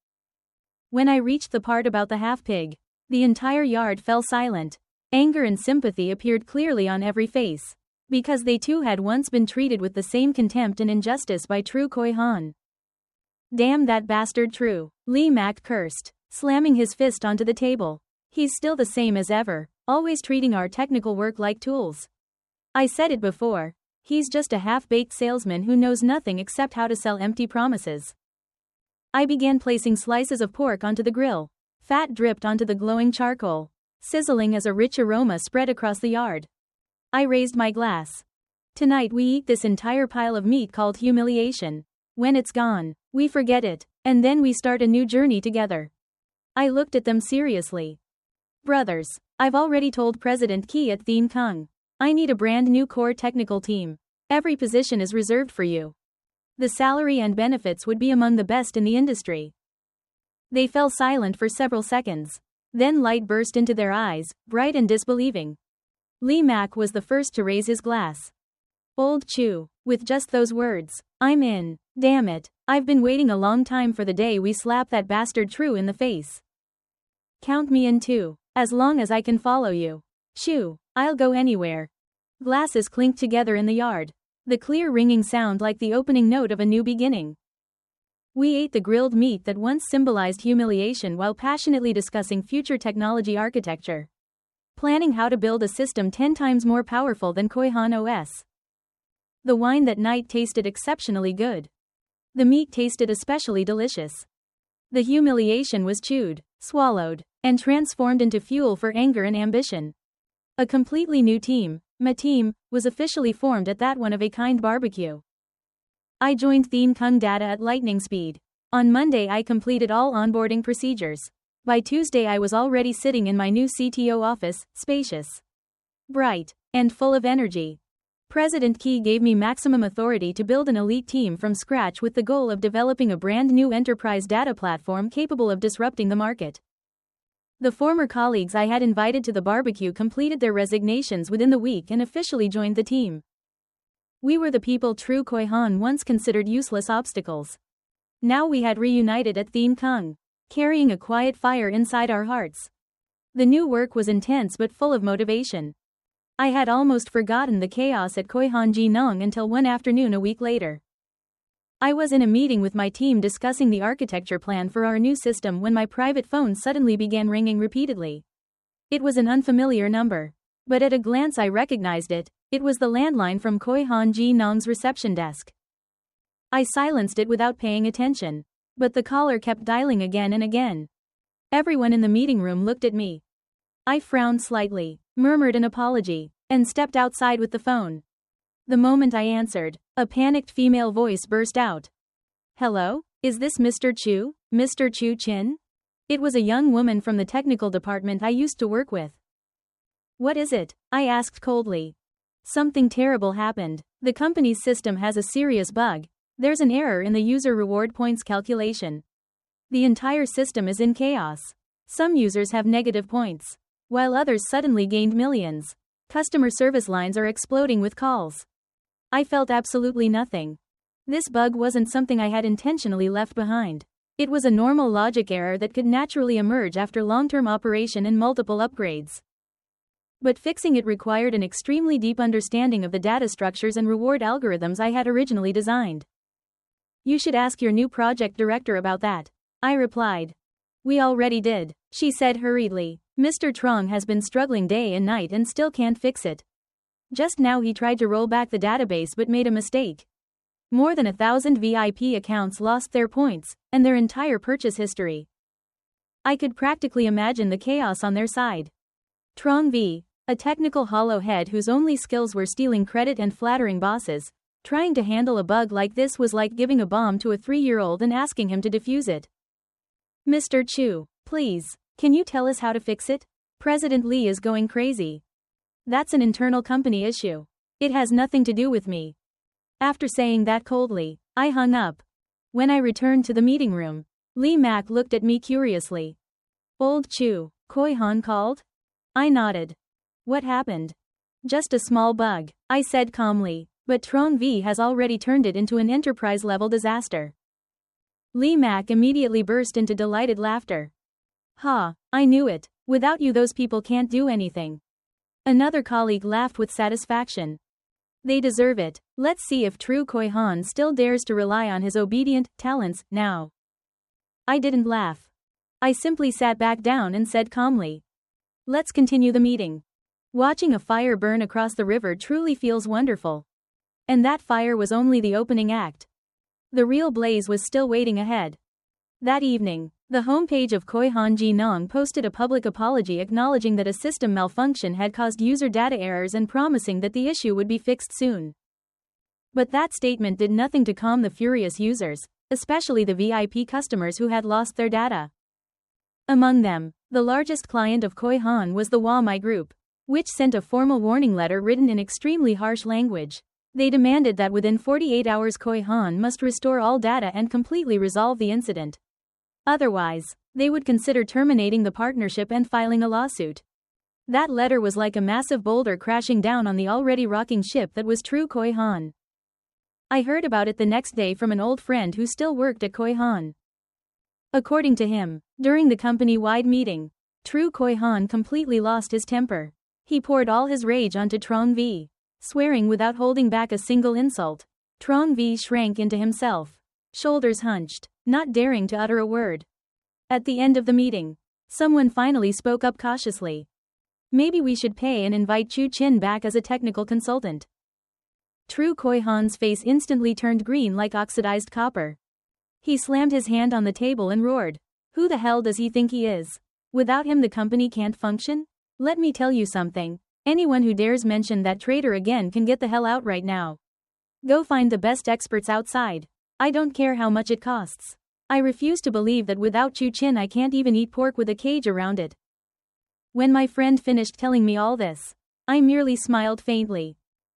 When I reached the part about the half-pig, the entire yard fell silent. Anger and sympathy appeared clearly on every face, because they too had once been treated with the same contempt and injustice by Chu Zheng. Damn that bastard Chu, Li Mac cursed, slamming his fist onto the table. He's still the same as ever, always treating our technical work like tools. I said it before, he's just a half-baked salesman who knows nothing except how to sell empty promises. I began placing slices of pork onto the grill. Fat dripped onto the glowing charcoal. sizzling as a rich aroma spread across the yard. I raised my glass. Tonight we eat this entire pile of meat called humiliation. When it's gone, we forget it, and then we start a new journey together. I looked at them seriously. Brothers, I've already told President Qi at Theme Kung. I need a brand new core technical team. Every position is reserved for you. The salary and benefits would be among the best in the industry. They fell silent for several seconds. Then light burst into their eyes, bright and disbelieving. Li Mak was the first to raise his glass. Old Chu, with just those words, I'm in. Damn it, I've been waiting a long time for the day we slap that bastard True in the face. Count me in too, as long as I can follow you. Chu, I'll go anywhere. Glasses clinked together in the yard. The clear ringing sound like the opening note of a new beginning. We ate the grilled meat that once symbolized humiliation while passionately discussing future technology architecture. Planning how to build a system 10 times more powerful than Qihang OS. The wine that night tasted exceptionally good. The meat tasted especially delicious. The humiliation was chewed, swallowed, and transformed into fuel for anger and ambition. A completely new team, my team, was officially formed at that one-of-a-kind barbecue. I joined Theme Kung Data at lightning speed. On Monday I completed all onboarding procedures. By Tuesday I was already sitting in my new CTO office, spacious, bright, and full of energy. President Qi gave me maximum authority to build an elite team from scratch with the goal of developing a brand new enterprise data platform capable of disrupting the market. The former colleagues I had invited to the barbecue completed their resignations within the week and officially joined the team. We were the people True Qihang once considered useless obstacles. Now we had reunited at Theme Kung, carrying a quiet fire inside our hearts. The new work was intense but full of motivation. I had almost forgotten the chaos at Qihang Jinong until one afternoon a week later. I was in a meeting with my team discussing the architecture plan for our new system when my private phone suddenly began ringing repeatedly. It was an unfamiliar number. But at a glance I recognized it. It was the landline from Qihang Jinong's reception desk. I silenced it without paying attention. But the caller kept dialing again and again. Everyone in the meeting room looked at me. I frowned slightly, murmured an apology, and stepped outside with the phone. The moment I answered, a panicked female voice burst out. Hello? Is this Mr. Chu? Mr. Chu Chin? It was a young woman from the technical department I used to work with. What is it? I asked coldly. Something terrible happened. The company's system has a serious bug. There's an error in the user reward points calculation. The entire system is in chaos. Some users have negative points, while others suddenly gained millions. Customer service lines are exploding with calls. I felt absolutely nothing. This bug wasn't something I had intentionally left behind. It was a normal logic error that could naturally emerge after long-term operation and multiple upgrades. But fixing it required an extremely deep understanding of the data structures and reward algorithms I had originally designed. You should ask your new project director about that, I replied. We already did, she said hurriedly. Mr. Trong has been struggling day and night and still can't fix it. Just now he tried to roll back the database but made a mistake. More than 1,000 VIP accounts lost their points, and their entire purchase history. I could practically imagine the chaos on their side. Trong V, a technical hollow head whose only skills were stealing credit and flattering bosses, trying to handle a bug like this was like giving a bomb to a 3-year-old and asking him to defuse it. Mr. Chu, please, can you tell us how to fix it? President Li is going crazy. That's an internal company issue. It has nothing to do with me. After saying that coldly, I hung up. When I returned to the meeting room, Li Mak looked at me curiously. Old Chu, Qihang called? I nodded. What happened? Just a small bug, I said calmly, but Trong V has already turned it into an enterprise-level disaster. Li Mak immediately burst into delighted laughter. Ha, I knew it. Without you those people can't do anything. Another colleague laughed with satisfaction. They deserve it. Let's see if True Qihang still dares to rely on his obedient talents now. I didn't laugh. I simply sat back down and said calmly. Let's continue the meeting. Watching a fire burn across the river truly feels wonderful. And that fire was only the opening act. The real blaze was still waiting ahead. That evening, The homepage of Qihang posted a public apology acknowledging that a system malfunction had caused user data errors and promising that the issue would be fixed soon. But that statement did nothing to calm the furious users, especially the VIP customers who had lost their data. Among them, the largest client of Qihang was the Huami Group, which sent a formal warning letter written in extremely harsh language. They demanded that within 48 hours Qihang must restore all data and completely resolve the incident. Otherwise, they would consider terminating the partnership and filing a lawsuit. That letter was like a massive boulder crashing down on the already rocking ship that was Chu Zheng. I heard about it the next day from an old friend who still worked at Qihang. According to him, during the company-wide meeting, Chu Zheng completely lost his temper. He poured all his rage onto Trong V, swearing without holding back a single insult. Trong V shrank into himself, shoulders hunched, not daring to utter a word. At the end of the meeting, someone finally spoke up cautiously. Maybe we should pay and invite Chu Zheng back as a technical consultant. Chu Zheng's face instantly turned green like oxidized copper. He slammed his hand on the table and roared. Who the hell does he think he is? Without him the company can't function? Let me tell you something. Anyone who dares mention that traitor again can get the hell out right now. Go find the best experts outside. I don't care how much it costs. I refuse to believe that without Chu Zheng I can't even eat pork with a cage around it. When my friend finished telling me all this, I merely smiled faintly.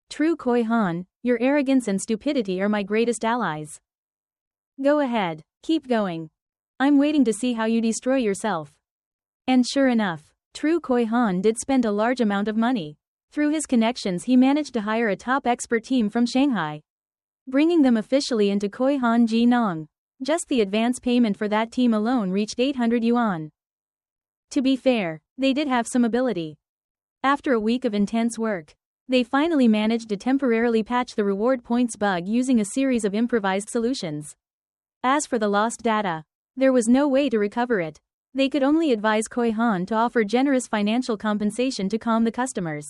Chu Zheng, your arrogance and stupidity are my greatest allies. Go ahead, keep going. I'm waiting to see how you destroy yourself. And sure enough, Chu Zheng did spend a large amount of money. Through his connections he managed to hire a top expert team from Shanghai, bringing them officially into Qihang. Just the advance payment for that team alone reached 800 yuan. To be fair, they did have some ability. After a week of intense work, they finally managed to temporarily patch the reward points bug using a series of improvised solutions. As for the lost data, there was no way to recover it. They could only advise Qihang to offer generous financial compensation to calm the customers.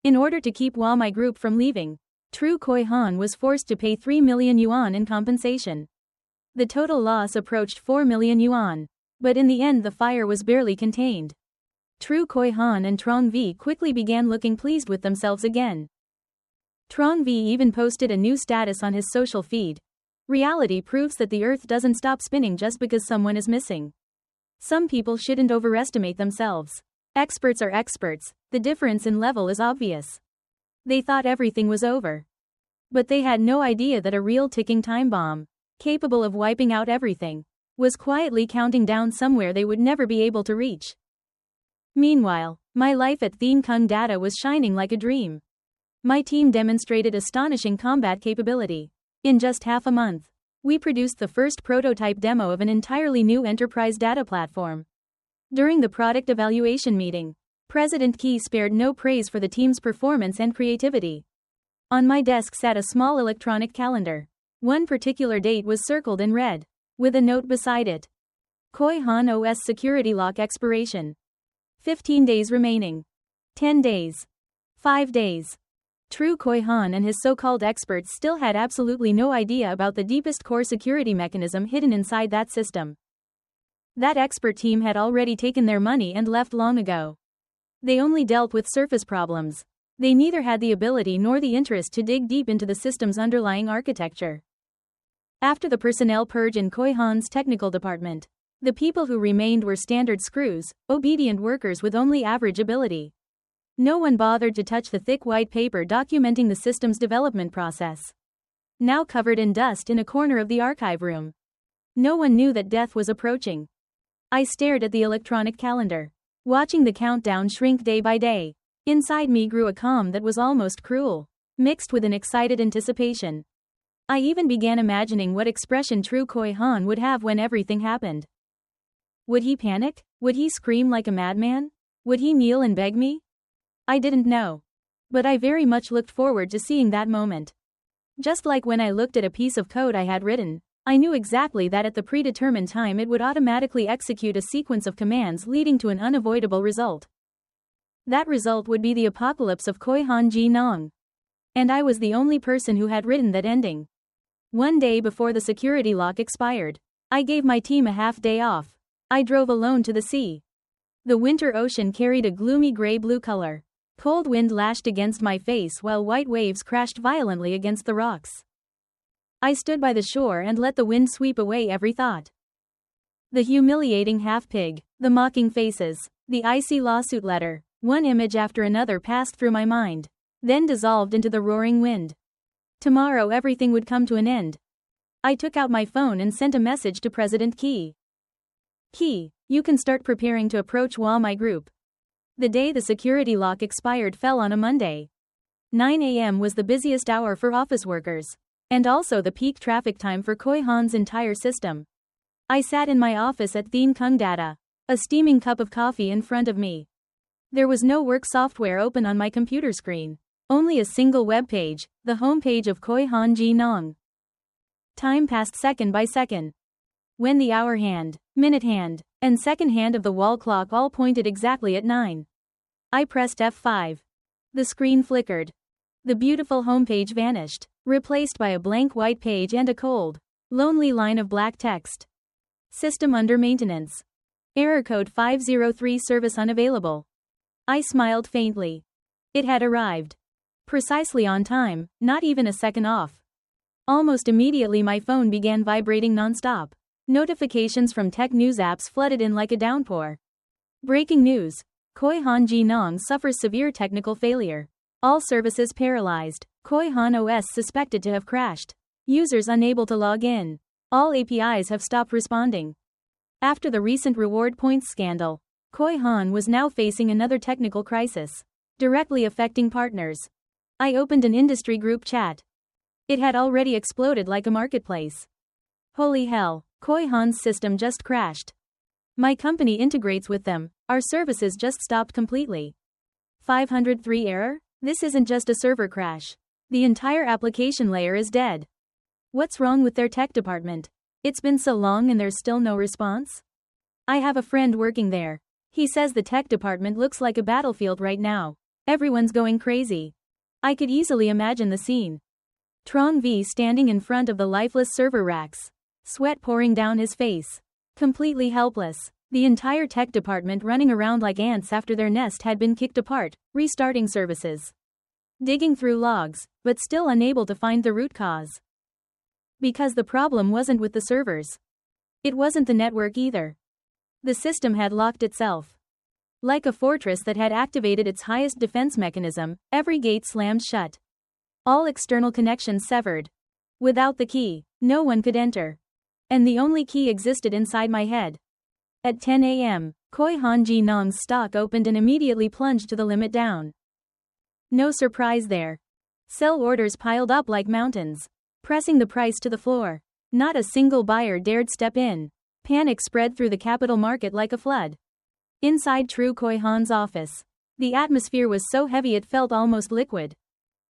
In order to keep Huami Group from leaving, Chu Zheng was forced to pay 3 million yuan in compensation. The total loss approached 4 million yuan, but in the end the fire was barely contained. Chu Zheng and Trong V quickly began looking pleased with themselves again. Trong V even posted a new status on his social feed. Reality proves that the earth doesn't stop spinning just because someone is missing. Some people shouldn't overestimate themselves. Experts are experts, the difference in level is obvious. They thought everything was over. But they had no idea that a real ticking time bomb, capable of wiping out everything, was quietly counting down somewhere they would never be able to reach. Meanwhile, my life at Qihang Data was shining like a dream. My team demonstrated astonishing combat capability. In just half a month, we produced the first prototype demo of an entirely new enterprise data platform. During the product evaluation meeting, President Qi spared no praise for the team's performance and creativity. On my desk sat a small electronic calendar. One particular date was circled in red, with a note beside it. Qihang OS security lock expiration. 15 days remaining. 10 days. 5 days. Chu Zheng and his so-called experts still had absolutely no idea about the deepest core security mechanism hidden inside that system. That expert team had already taken their money and left long ago. They only dealt with surface problems. They neither had the ability nor the interest to dig deep into the system's underlying architecture. After the personnel purge in Qihang's technical department, the people who remained were standard screws, obedient workers with only average ability. No one bothered to touch the thick white paper documenting the system's development process, now covered in dust in a corner of the archive room. No one knew that death was approaching. I stared at the electronic calendar, watching the countdown shrink day by day. Inside me grew a calm that was almost cruel, mixed with an excited anticipation. I even began imagining what expression Chu Zheng would have when everything happened. Would he panic? Would he scream like a madman? Would he kneel and beg me? I didn't know. But I very much looked forward to seeing that moment. Just like when I looked at a piece of code I had written, I knew exactly that at the predetermined time it would automatically execute a sequence of commands leading to an unavoidable result. That result would be the apocalypse of Qihang. And I was the only person who had written that ending. One day before the security lock expired, I gave my team a half day off. I drove alone to the sea. The winter ocean carried a gloomy gray-blue color. Cold wind lashed against my face while white waves crashed violently against the rocks. I stood by the shore and let the wind sweep away every thought. The humiliating half-pig, the mocking faces, the icy lawsuit letter, one image after another passed through my mind, then dissolved into the roaring wind. Tomorrow everything would come to an end. I took out my phone and sent a message to President Qi. Qi, you can start preparing to approach my group. The day the security lock expired fell on a Monday. 9 a.m. was the busiest hour for office workers, and also the peak traffic time for Qihang's entire system. I sat in my office at Qihang Data, a steaming cup of coffee in front of me. There was no work software open on my computer screen, only a single web page, the home page of Qihang System. Time passed second by second. When the hour hand, minute hand, and second hand of the wall clock all pointed exactly at 9. I pressed F5. The screen flickered. The beautiful homepage vanished, replaced by a blank white page and a cold, lonely line of black text. System under maintenance. Error code 503, service unavailable. I smiled faintly. It had arrived. Precisely on time, not even a second off. Almost immediately my phone began vibrating non-stop. Notifications from tech news apps flooded in like a downpour. Breaking news. Qihang System suffers severe technical failure. All services paralyzed. Qihang OS suspected to have crashed. Users unable to log in. All APIs have stopped responding. After the recent reward points scandal, Qihang was now facing another technical crisis, directly affecting partners. I opened an industry group chat. It had already exploded like a marketplace. Holy hell, Qihang's system just crashed. My company integrates with them, our services just stopped completely. 503 error? This isn't just a server crash. The entire application layer is dead. What's wrong with their tech department? It's been so long and there's still no response? I have a friend working there. He says the tech department looks like a battlefield right now. Everyone's going crazy. I could easily imagine the scene. Trong V standing in front of the lifeless server racks. Sweat pouring down his face. Completely helpless. The entire tech department running around like ants after their nest had been kicked apart, restarting services. Digging through logs, but still unable to find the root cause. Because the problem wasn't with the servers. It wasn't the network either. The system had locked itself. Like a fortress that had activated its highest defense mechanism, every gate slammed shut. All external connections severed. Without the key, no one could enter. And the only key existed inside my head. At 10 a.m., Qihang System's stock opened and immediately plunged to the limit down. No surprise there. Sell orders piled up like mountains, pressing the price to the floor. Not a single buyer dared step in. Panic spread through the capital market like a flood. Inside Chu Zheng's office, the atmosphere was so heavy it felt almost liquid.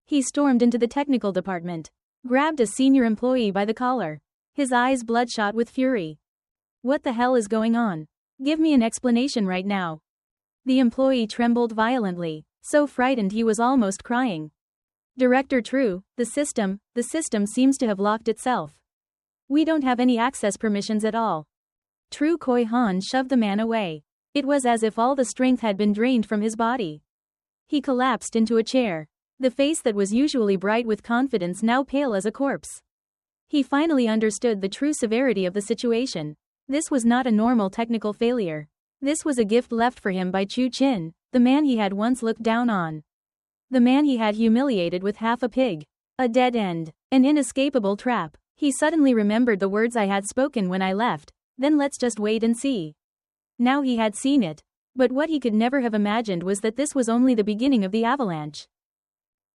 He stormed into the technical department, grabbed a senior employee by the collar, his eyes bloodshot with fury. What the hell is going on? Give me an explanation right now. The employee trembled violently, so frightened he was almost crying. Director Chu, the system seems to have locked itself. We don't have any access permissions at all. Chu Zheng shoved the man away. It was as if all the strength had been drained from his body. He collapsed into a chair, the face that was usually bright with confidence now pale as a corpse. He finally understood the true severity of the situation. This was not a normal technical failure. This was a gift left for him by Chu Zheng, the man he had once looked down on. The man he had humiliated with half a pig. A dead end. An inescapable trap. He suddenly remembered the words I had spoken when I left. Then let's just wait and see. Now he had seen it. But what he could never have imagined was that this was only the beginning of the avalanche.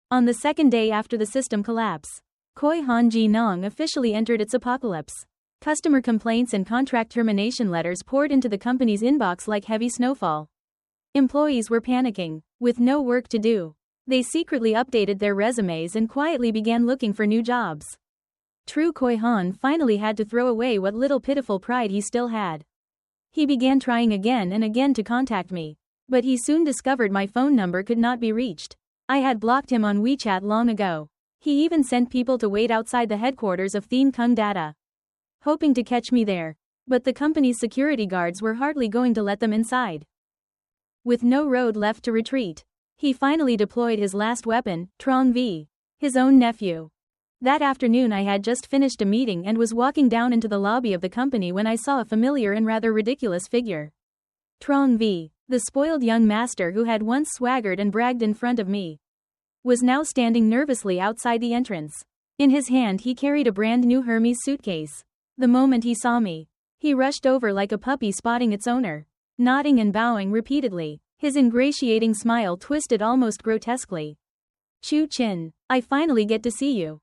On the second day after the system collapse, Qihang System officially entered its apocalypse. Customer complaints and contract termination letters poured into the company's inbox like heavy snowfall. Employees were panicking, with no work to do. They secretly updated their resumes and quietly began looking for new jobs. Chu Zheng finally had to throw away what little pitiful pride he still had. He began trying again and again to contact me, but he soon discovered my phone number could not be reached. I had blocked him on WeChat long ago. He even sent people to wait outside the headquarters of Qihang Data. hoping to catch me there. But the company's security guards were hardly going to let them inside. With no road left to retreat, he finally deployed his last weapon, Trong V, his own nephew. That afternoon I had just finished a meeting and was walking down into the lobby of the company when I saw a familiar and rather ridiculous figure. Trong V, the spoiled young master who had once swaggered and bragged in front of me, was now standing nervously outside the entrance. In his hand he carried a brand new Hermes suitcase. The moment he saw me, he rushed over like a puppy spotting its owner, nodding and bowing repeatedly, his ingratiating smile twisted almost grotesquely. Chu Zheng, I finally get to see you.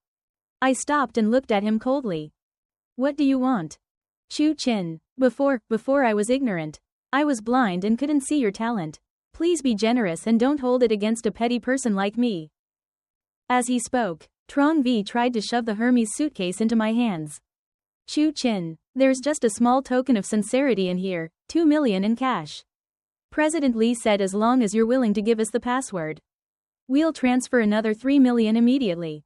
I stopped and looked at him coldly. What do you want? Chu Zheng, before I was ignorant. I was blind and couldn't see your talent. Please be generous and don't hold it against a petty person like me. As he spoke, Trong V tried to shove the Hermes suitcase into my hands. Chu Zheng, there's just a small token of sincerity in here, 2 million in cash. President Li said as long as you're willing to give us the password, we'll transfer another 3 million immediately.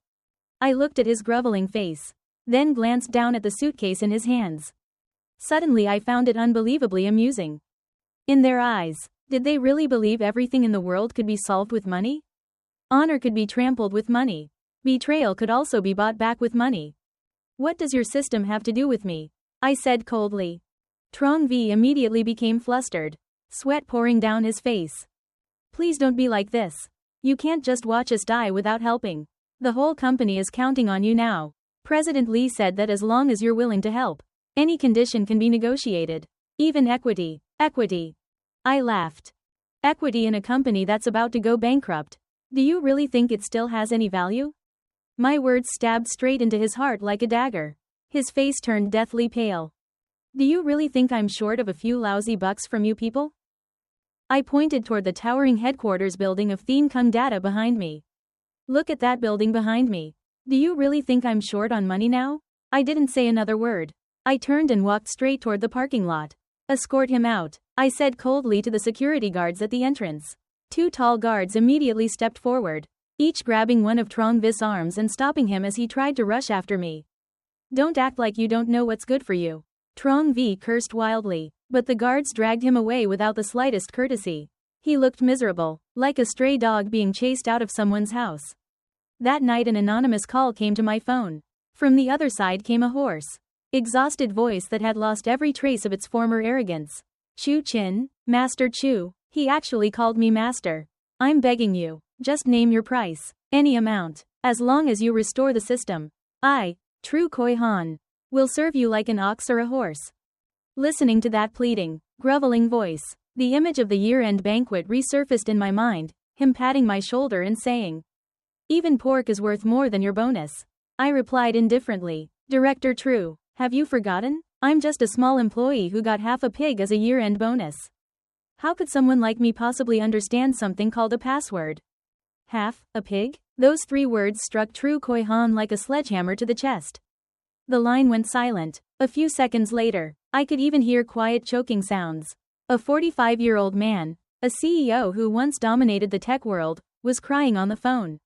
I looked at his groveling face, then glanced down at the suitcase in his hands. Suddenly I found it unbelievably amusing. In their eyes, did they really believe everything in the world could be solved with money? Honor could be trampled with money. Betrayal could also be bought back with money. What does your system have to do with me? I said coldly. Trong V immediately became flustered, sweat pouring down his face. Please don't be like this. You can't just watch us die without helping. The whole company is counting on you now. President Li said that as long as you're willing to help, any condition can be negotiated. Even equity. Equity. I laughed. Equity in a company that's about to go bankrupt. Do you really think it still has any value? My words stabbed straight into his heart like a dagger. His face turned deathly pale. Do you really think I'm short of a few lousy bucks from you people? I pointed toward the towering headquarters building of Thien Kung Data behind me. Look at that building behind me. Do you really think I'm short on money now? I didn't say another word. I turned and walked straight toward the parking lot. Escort him out, I said coldly to the security guards at the entrance. 2 tall guards immediately stepped forward, each grabbing one of Trong V's arms and stopping him as he tried to rush after me. Don't act like you don't know what's good for you. Trong V cursed wildly, but the guards dragged him away without the slightest courtesy. He looked miserable, like a stray dog being chased out of someone's house. That night an anonymous call came to my phone. From the other side came a hoarse, exhausted voice that had lost every trace of its former arrogance. Chu Zheng, Master Chu, he actually called me master. I'm begging you, just name your price, any amount, as long as you restore the system. I, Chu Qihang, will serve you like an ox or a horse. Listening to that pleading, groveling voice, the image of the year-end banquet resurfaced in my mind, him patting my shoulder and saying, even pork is worth more than your bonus. I replied indifferently, Director Chu, have you forgotten? I'm just a small employee who got half a pig as a year-end bonus. How could someone like me possibly understand something called a password? Half a pig? Those 3 words struck Chu Qihang like a sledgehammer to the chest. The line went silent. A few seconds later, I could even hear quiet choking sounds. A 45-year-old man, a CEO who once dominated the tech world, was crying on the phone.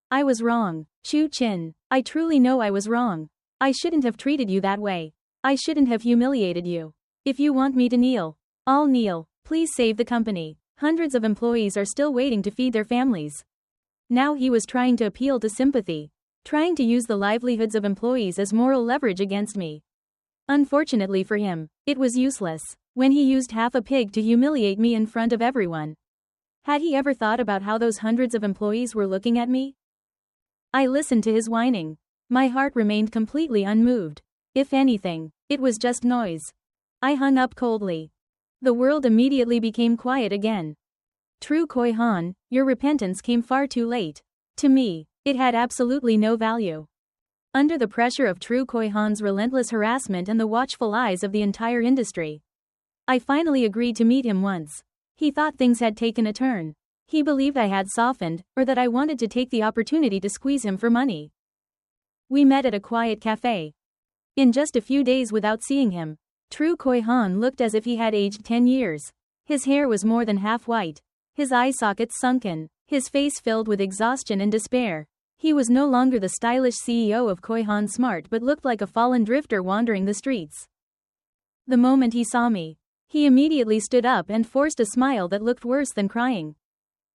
I was wrong, Chu Zheng. I truly know I was wrong. I shouldn't have treated you that way. I shouldn't have humiliated you. If you want me to kneel, I'll kneel. Please save the company. Hundreds of employees are still waiting to feed their families. Now he was trying to appeal to sympathy, trying to use the livelihoods of employees as moral leverage against me. Unfortunately for him, it was useless. When he used half a pig to humiliate me in front of everyone. Had he ever thought about how those hundreds of employees were looking at me? I listened to his whining. My heart remained completely unmoved. If anything, it was just noise. I hung up coldly. The world immediately became quiet again. Chu Qihang, your repentance came far too late. To me, it had absolutely no value. Under the pressure of Chu Qihang's relentless harassment and the watchful eyes of the entire industry, I finally agreed to meet him once. He thought things had taken a turn. He believed I had softened, or that I wanted to take the opportunity to squeeze him for money. We met at a quiet cafe. In just a few days without seeing him, Chu Qihang looked as if he had aged 10 years. His hair was more than half white, his eye sockets sunken, his face filled with exhaustion and despair. He was no longer the stylish CEO of Qihang Smart but looked like a fallen drifter wandering the streets. The moment he saw me, he immediately stood up and forced a smile that looked worse than crying.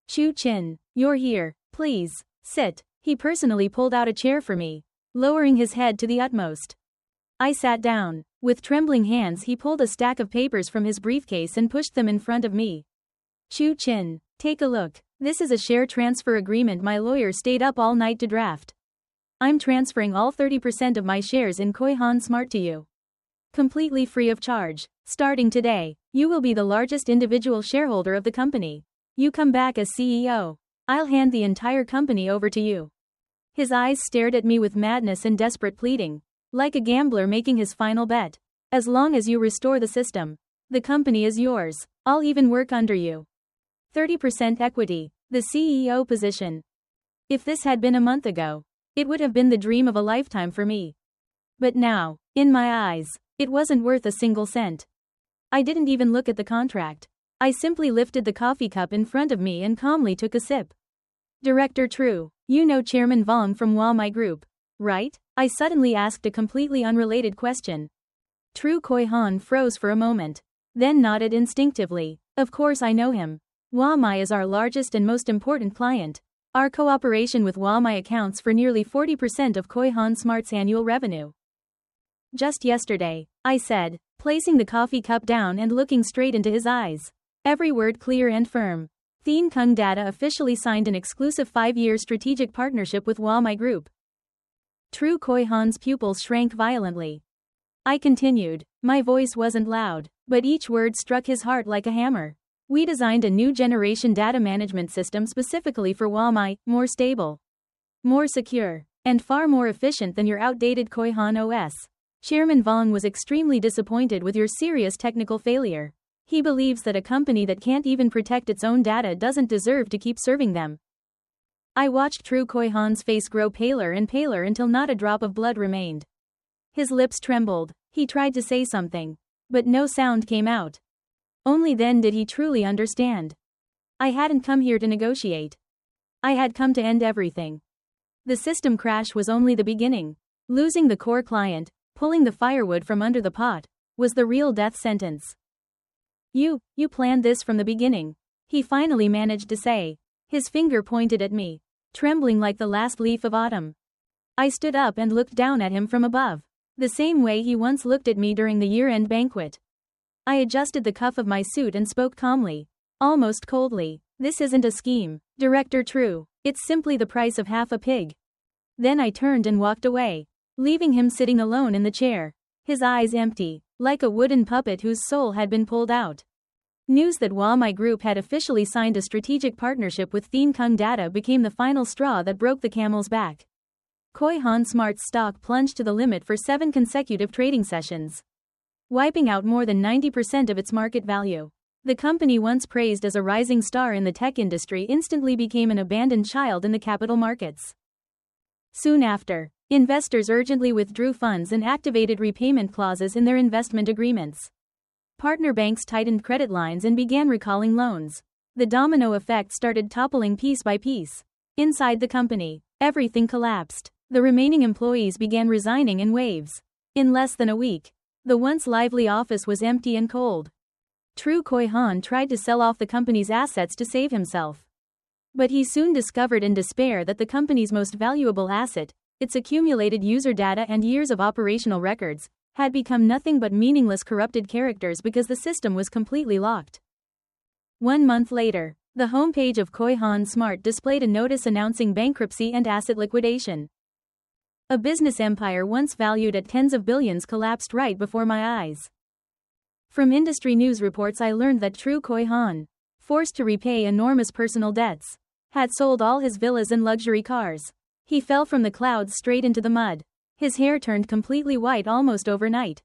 Chu Zheng, you're here, please, sit. He personally pulled out a chair for me, lowering his head to the utmost. I sat down. With trembling hands he pulled a stack of papers from his briefcase and pushed them in front of me. Chu Zheng, take a look. This is a share transfer agreement my lawyer stayed up all night to draft. I'm transferring all 30% of my shares in Qihang Smart to you. Completely free of charge. Starting today, you will be the largest individual shareholder of the company. You come back as CEO. I'll hand the entire company over to you. His eyes stared at me with madness and desperate pleading, like a gambler making his final bet. As long as you restore the system, the company is yours. I'll even work under you. 30% equity, the CEO position. If this had been a month ago, it would have been the dream of a lifetime for me. But now, in my eyes, it wasn't worth a single cent. I didn't even look at the contract. I simply lifted the coffee cup in front of me and calmly took a sip. Director Chu, you know Chairman Vong from Huami Group, right? I suddenly asked a completely unrelated question. Chu Qihang froze for a moment, then nodded instinctively. Of course I know him. Huami is our largest and most important client. Our cooperation with Huami accounts for nearly 40% of Qihang Smart's annual revenue. Just yesterday, I said, placing the coffee cup down and looking straight into his eyes. Every word clear and firm. Qihang Data officially signed an exclusive 5-year strategic partnership with Huami Group. Chu Qihang's pupils shrank violently. I continued. My voice wasn't loud, but each word struck his heart like a hammer. We designed a new generation data management system specifically for Huami, more stable, more secure, and far more efficient than your outdated Qihang OS. Chairman Vong was extremely disappointed with your serious technical failure. He believes that a company that can't even protect its own data doesn't deserve to keep serving them. I watched Chu Qihang's face grow paler and paler until not a drop of blood remained. His lips trembled. He tried to say something, but no sound came out. Only then did he truly understand. I hadn't come here to negotiate. I had come to end everything. The system crash was only the beginning. Losing the core client, pulling the firewood from under the pot, was the real death sentence. You planned this from the beginning, he finally managed to say. His finger pointed at me, trembling like the last leaf of autumn. I stood up and looked down at him from above, the same way he once looked at me during the year-end banquet. I adjusted the cuff of my suit and spoke calmly, almost coldly. This isn't a scheme, Director Chu. It's simply the price of half a pig. Then I turned and walked away, leaving him sitting alone in the chair, his eyes empty, like a wooden puppet whose soul had been pulled out. News that Huami Group had officially signed a strategic partnership with Qihang Data became the final straw that broke the camel's back. Qihang Smart's stock plunged to the limit for 7 consecutive trading sessions, wiping out more than 90% of its market value. The company once praised as a rising star in the tech industry instantly became an abandoned child in the capital markets. Soon after, investors urgently withdrew funds and activated repayment clauses in their investment agreements. Partner banks tightened credit lines and began recalling loans. The domino effect started toppling piece by piece. Inside the company, everything collapsed. The remaining employees began resigning in waves. In less than a week, the once lively office was empty and cold. Chu Qihang tried to sell off the company's assets to save himself. But he soon discovered in despair that the company's most valuable asset, its accumulated user data and years of operational records, had become nothing but meaningless corrupted characters because the system was completely locked. 1 month later, the homepage of Qihang Smart displayed a notice announcing bankruptcy and asset liquidation. A business empire once valued at tens of billions collapsed right before my eyes. From industry news reports I learned that Chu Qihang, forced to repay enormous personal debts, had sold all his villas and luxury cars. He fell from the clouds straight into the mud. His hair turned completely white almost overnight.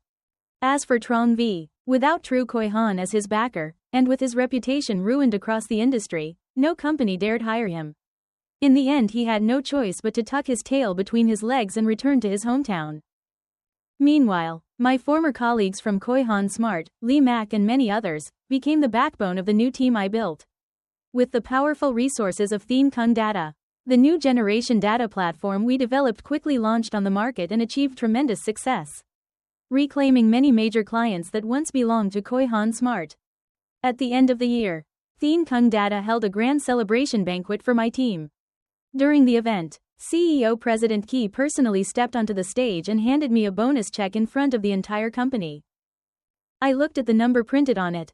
As for Trong V, without Chu Qihang as his backer, and with his reputation ruined across the industry, no company dared hire him. In the end he had no choice but to tuck his tail between his legs and return to his hometown. Meanwhile, my former colleagues from Qihang Smart, Li Mac and many others, became the backbone of the new team I built. With the powerful resources of Qihang Data, The new generation data platform we developed quickly launched on the market and achieved tremendous success, reclaiming many major clients that once belonged to Qihang Smart. At the end of the year, Qihang Data held a grand celebration banquet for my team. During the event, CEO President Qi personally stepped onto the stage and handed me a bonus check in front of the entire company. I looked at the number printed on it.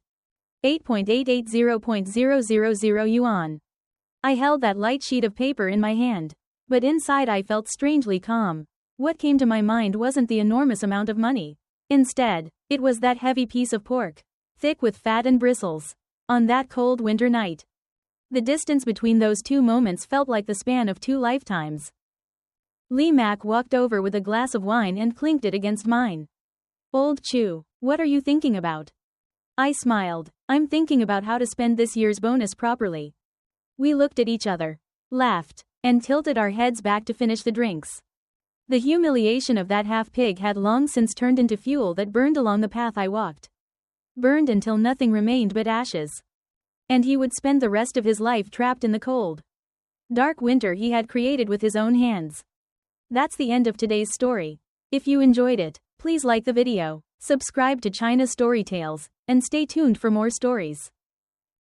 8.880.000 yuan. I held that light sheet of paper in my hand, but inside I felt strangely calm. What came to my mind wasn't the enormous amount of money. Instead, it was that heavy piece of pork, thick with fat and bristles. On that cold winter night, the distance between those two moments felt like the span of 2 lifetimes. Li Mac walked over with a glass of wine and clinked it against mine. "Old Chu, what are you thinking about?" I smiled. "I'm thinking about how to spend this year's bonus properly." We looked at each other, laughed, and tilted our heads back to finish the drinks. The humiliation of that half-pig had long since turned into fuel that burned along the path I walked. Burned until nothing remained but ashes. And he would spend the rest of his life trapped in the cold, dark winter he had created with his own hands. That's the end of today's story. If you enjoyed it, please like the video, subscribe to China Story Tales, and stay tuned for more stories.